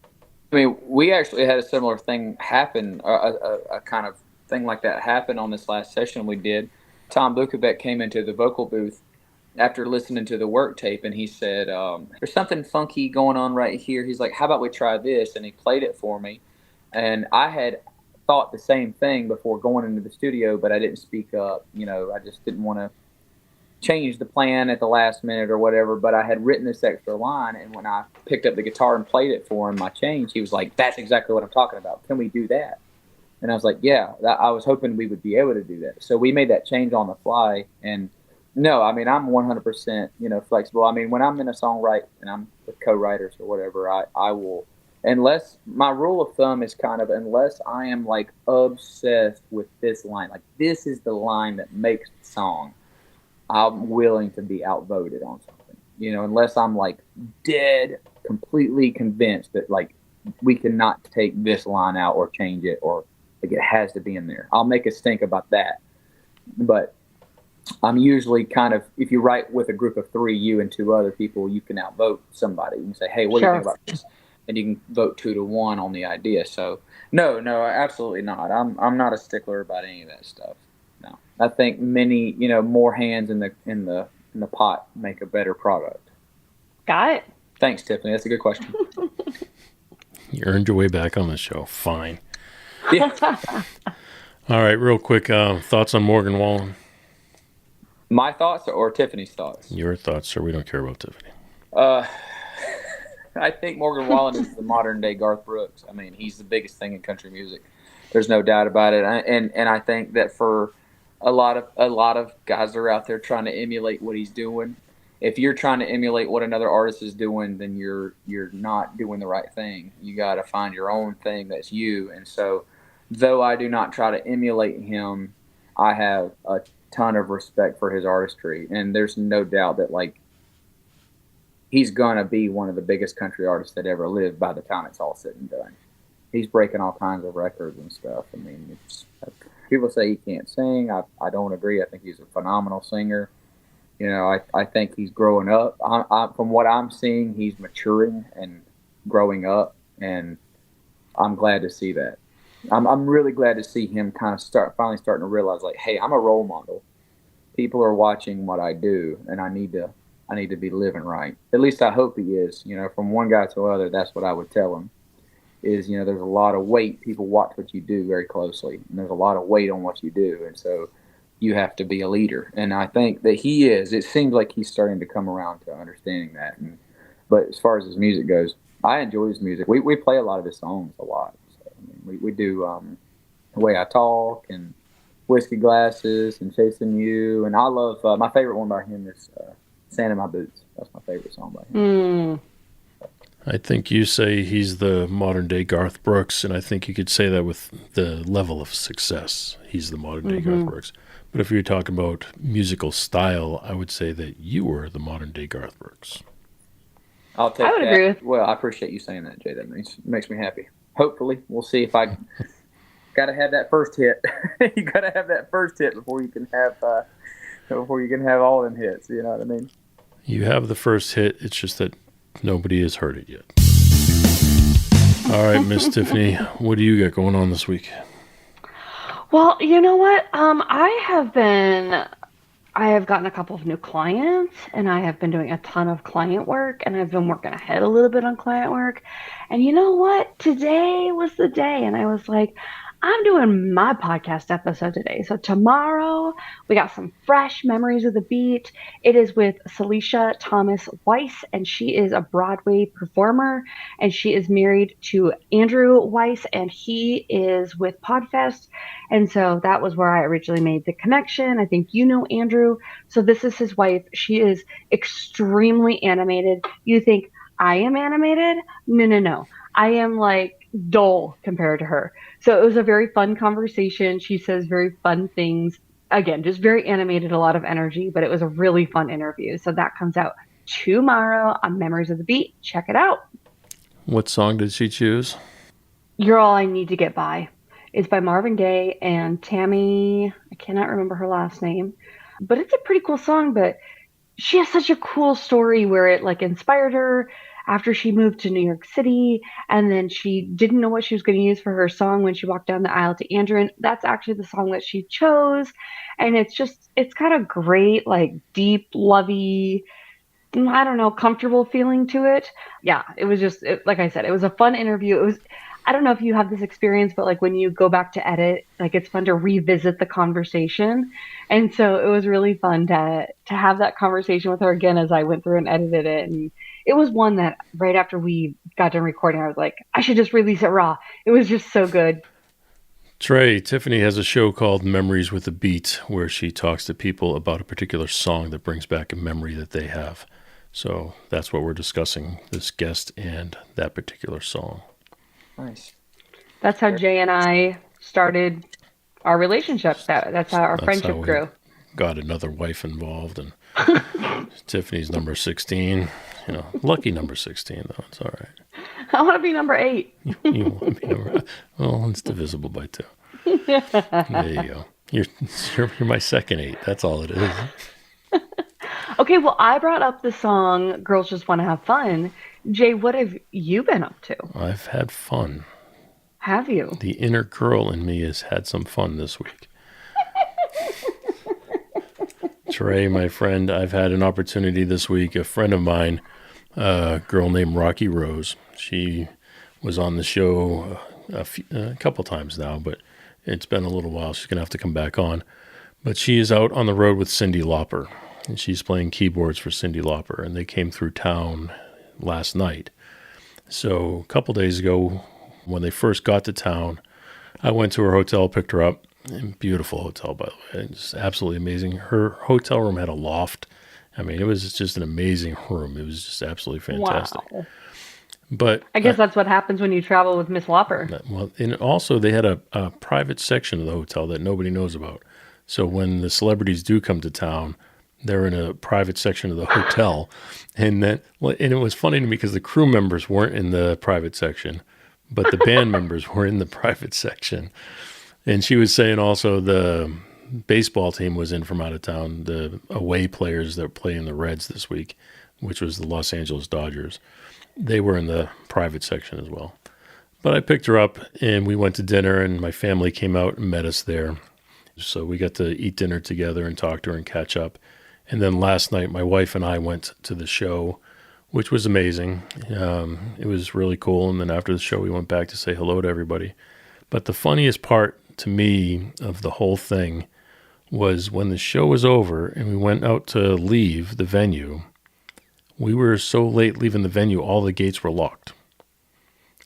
I mean, we actually had a similar thing happen, a kind of thing like that happen on this last session we did. Tom Bukovic came into the vocal booth after listening to the work tape, and he said, there's something funky going on right here. He's like, how about we try this? And he played it for me. And I had thought the same thing before going into the studio, but I didn't speak up. You know, I just didn't want to change the plan at the last minute or whatever, but I had written this extra line, and when I picked up the guitar and played it for him, my change, he was like, that's exactly what I'm talking about. Can we do that? And I was like, yeah, I was hoping we would be able to do that. So we made that change on the fly. And no, I mean, I'm 100%, you know, flexible. I mean, when I'm in a songwrite and I'm with co-writers or whatever, I will, unless my rule of thumb is kind of, unless I am like obsessed with this line, like this is the line that makes the song, I'm willing to be outvoted on something, you know, unless I'm like dead, completely convinced that like we cannot take this line out or change it, or like it has to be in there. I'll make us think about that. But I'm usually kind of, if you write with a group of 3, you and 2 other people, you can outvote somebody. You can say, hey, what do you think about this? And you can vote 2-1 on the idea. So no, absolutely not. I'm not a stickler about any of that stuff. No, I think many, you know, more hands in the pot make a better product. Got it. Thanks, Tiffany. That's a good question. You earned your way back on the show. Fine. Yeah. All right, real quick, thoughts on Morgan Wallen? My thoughts or Tiffany's thoughts? Your thoughts, sir. We don't care about Tiffany. I think Morgan Wallen is the modern day Garth Brooks. I mean, he's the biggest thing in country music. There's no doubt about it. And I think that for a lot of guys that are out there trying to emulate what he's doing, if you're trying to emulate what another artist is doing, then you're not doing the right thing. You got to find your own thing that's you. And so, though I do not try to emulate him, I have a ton of respect for his artistry. And there's no doubt that like he's gonna be one of the biggest country artists that ever lived by the time it's all said and done. He's breaking all kinds of records and stuff. I mean, people say he can't sing. I don't agree. I think he's a phenomenal singer. You know, I think he's growing up. From what I'm seeing, he's maturing and growing up, and I'm glad to see that. I'm really glad to see him kind of finally starting to realize, like, hey, I'm a role model. People are watching what I do, and I need to be living right. At least I hope he is. You know, from one guy to the other, that's what I would tell him. Is, you know, there's a lot of weight. People watch what you do very closely, and there's a lot of weight on what you do, and so you have to be a leader. And I think that he is. It seems like he's starting to come around to understanding that. But as far as his music goes, I enjoy his music. We play a lot of his songs a lot. So, I mean, we do The Way I Talk and Whiskey Glasses and Chasing You. And I love, my favorite one by him is Sand in My Boots. That's my favorite song by him. I think you say he's the modern day Garth Brooks, and I think you could say that with the level of success. He's the modern day Garth Brooks. But if you're talking about musical style, I would say that you were the modern day Garth Brooks. I'll take I would that. agree with. Well, I appreciate you saying that, Jay. That makes me happy. Hopefully, we'll see if I got to have that first hit. You got to have that first hit before you can have all them hits. You know what I mean? You have the first hit. It's just that nobody has heard it yet. All right, Miss Tiffany, what do you got going on this week? Well, you know what? I have gotten a couple of new clients, and I have been doing a ton of client work, and I've been working ahead a little bit on client work. And you know what? Today was the day, and I was like, I'm doing my podcast episode today. So tomorrow we got some fresh Memories of the Beat. It is with Celicia Thomas Weiss, and she is a Broadway performer, and she is married to Andrew Weiss, and he is with Podfest. And so that was where I originally made the connection. I think you know Andrew. So this is his wife. She is extremely animated. You think I am animated? No. I am like dull compared to her. So it was a very fun conversation. She says very fun things. Again, just very animated, a lot of energy, but it was a really fun interview. So that comes out tomorrow on Memories of the Beat. Check it out. What song did she choose? You're All I Need to Get By. It's by Marvin Gaye and Tammy. I cannot remember her last name, but it's a pretty cool song. But she has such a cool story where it like inspired her after she moved to New York City, and then she didn't know what she was going to use for her song when she walked down the aisle to Andrew. And that's actually the song that she chose. And it's got a great, like, deep, lovey, I don't know, comfortable feeling to it. Yeah, it was just, like I said, it was a fun interview. I don't know if you have this experience, but like when you go back to edit, like it's fun to revisit the conversation. And so it was really fun to have that conversation with her again as I went through and edited it. And it was one that right after we got done recording, I was like, I should just release it raw. It was just so good. Trey, Tiffany has a show called Memories with a Beat where she talks to people about a particular song that brings back a memory that they have. So that's what we're discussing, this guest and that particular song. Nice. That's how Jay and I started our relationship. That's how our friendship grew. Got another wife involved, and Tiffany's number 16. You know, lucky number 16 though. It's all right. I want to be number 8. You want to be number? Well, it's divisible by 2. There you go. You're my second 8. That's all it is. Okay, well, I brought up the song "Girls Just Want to Have Fun." Jay, what have you been up to? I've had fun. Have you? The inner girl in me has had some fun this week. Trey, my friend, I've had an opportunity this week. A friend of mine, a girl named Rocky Rose, she was on the show a couple times now, but it's been a little while. She's going to have to come back on. But she is out on the road with Cyndi Lauper, and she's playing keyboards for Cyndi Lauper, and they came through town last night. So a couple days ago, when they first got to town, I went to her hotel, picked her up. Beautiful hotel, by the way. It's absolutely amazing. Her hotel room had a loft. I mean, it was just an amazing room. It was just absolutely fantastic. Wow. But I guess that's what happens when you travel with Miss Lauper. Well, and also they had a private section of the hotel that nobody knows about. So when the celebrities do come to town, they're in a private section of the hotel. And it was funny to me because the crew members weren't in the private section, but the band members were in the private section. And she was saying also the baseball team was in from out of town, the away players that play in the Reds this week, which was the Los Angeles Dodgers. They were in the private section as well. But I picked her up and we went to dinner, and my family came out and met us there. So we got to eat dinner together and talk to her and catch up. And then last night, my wife and I went to the show, which was amazing. It was really cool. And then after the show, we went back to say hello to everybody. But the funniest part to me of the whole thing was when the show was over and we went out to leave the venue. We were so late leaving the venue, all the gates were locked.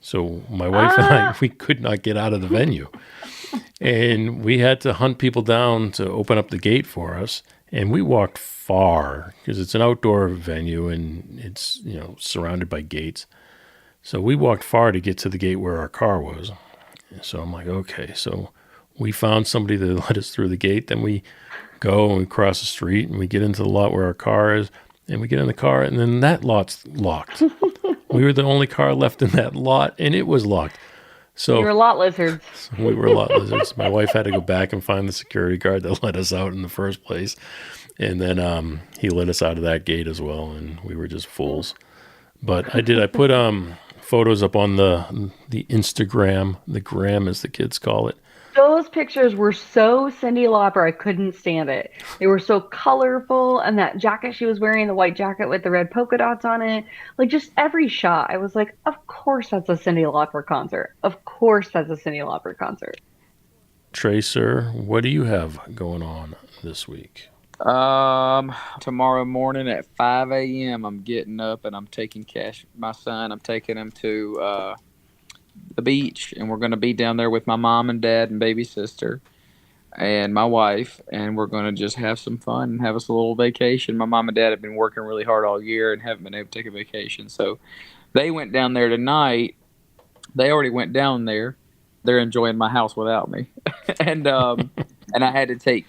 So my wife and I, we could not get out of the venue. And we had to hunt people down to open up the gate for us. And we walked far because it's an outdoor venue and it's, surrounded by gates. So we walked far to get to the gate where our car was. So I'm like, okay. So we found somebody that let us through the gate. Then we go and we cross the street and we get into the lot where our car is. And we get in the car and then that lot's locked. We were the only car left in that lot and it was locked. So you were lot lizards. We were lot lizards. My wife had to go back and find the security guard that let us out in the first place. And then he let us out of that gate as well. And we were just fools. But I put photos up on the Instagram, the gram as the kids call it. Those pictures were so Cyndi Lauper, I couldn't stand it. They were so colorful, and that jacket she was wearing, the white jacket with the red polka dots on it, like just every shot. I was like, of course that's a Cyndi Lauper concert. Of course that's a Cyndi Lauper concert. Trey, sir, what do you have going on this week? Tomorrow morning at 5 a.m. I'm getting up and I'm taking my son. I'm taking him to the beach, and we're going to be down there with my mom and dad and baby sister and my wife, and we're going to just have some fun and have us a little vacation. My mom and dad have been working really hard all year and haven't been able to take a vacation, so they went down there tonight. They already went down there. They're enjoying my house without me. and I had to take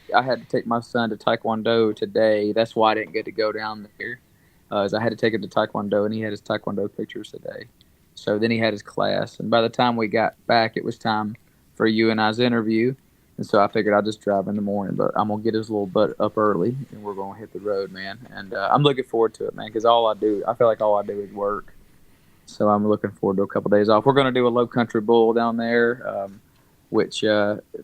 my son to Taekwondo today. That's why I didn't get to go down there. As I had to take him to Taekwondo, and he had his Taekwondo pictures today. So then he had his class, and by the time we got back, it was time for you and I's interview. And so I figured I'd just drive in the morning, but I'm gonna get his little butt up early, and we're gonna hit the road, man. And I'm looking forward to it, man, because I feel like all I do is work. So I'm looking forward to a couple of days off. We're gonna do a low country bowl down there, which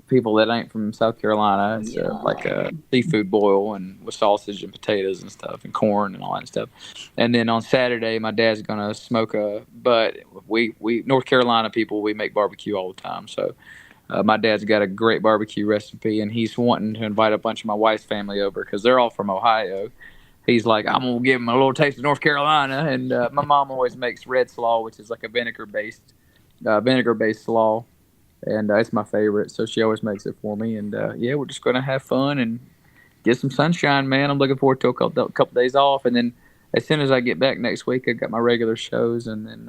people that ain't from South Carolina, it's like a seafood boil and with sausage and potatoes and stuff and corn and all that stuff. And then on Saturday, my dad's gonna smoke but we North Carolina people, we make barbecue all the time. So my dad's got a great barbecue recipe, and he's wanting to invite a bunch of my wife's family over because they're all from Ohio. He's like, I'm gonna give them a little taste of North Carolina. And my mom always makes red slaw, which is like a vinegar-based slaw. And it's my favorite, so she always makes it for me. And we're just gonna have fun and get some sunshine, man. I'm looking forward to a couple days off, and then as soon as I get back next week, I got my regular shows, and then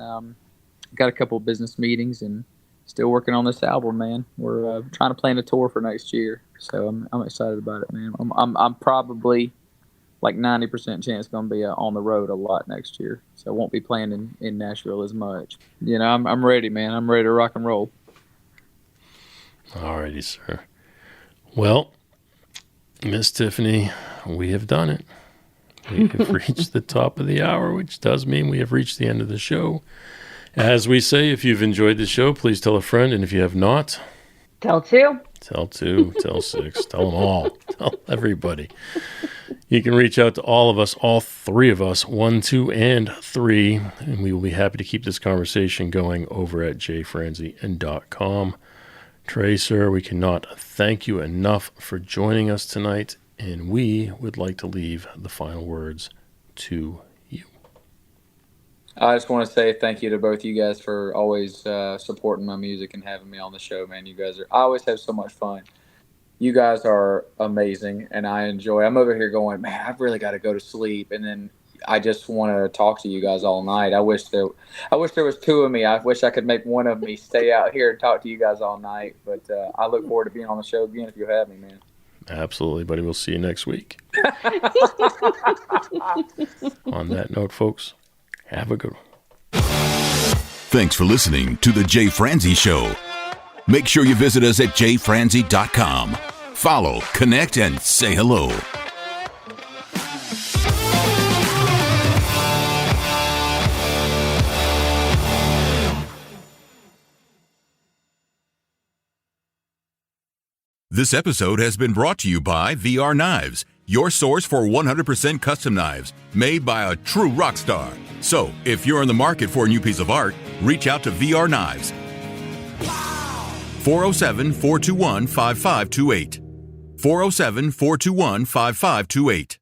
got a couple of business meetings, and still working on this album, man. We're trying to plan a tour for next year, so I'm excited about it, man. I'm probably like 90% chance going to be on the road a lot next year, so I won't be playing in Nashville as much. I'm ready, man. I'm ready to rock and roll. Alrighty, sir. Well, Miss Tiffany, we have done it. We have reached the top of the hour, which does mean we have reached the end of the show. As we say, if you've enjoyed the show, please tell a friend, and if you have not, tell two. Tell two, tell six, tell them all, tell everybody. You can reach out to all of us, all three of us, 1, 2, and 3, and we will be happy to keep this conversation going over at jfranzi.com. Trey, sir, we cannot thank you enough for joining us tonight, and we would like to leave the final words to you. I just want to say thank you to both you guys for always supporting my music and having me on the show, man. I always have so much fun. You guys are amazing, and I'm over here going, man, I've really got to go to sleep, and then I just want to talk to you guys all night. I wish there was two of me. I wish I could make one of me stay out here and talk to you guys all night. But I look forward to being on the show again if you have me, man. Absolutely, buddy. We'll see you next week. On that note, folks, have a good one. Thanks for listening to The Jay Franzi Show. Make sure you visit us at jfranzi.com. Follow, connect, and say hello. This episode has been brought to you by VR Knives, your source for 100% custom knives made by a true rock star. So, if you're in the market for a new piece of art, reach out to VR Knives. 407-421-5528. 407-421-5528.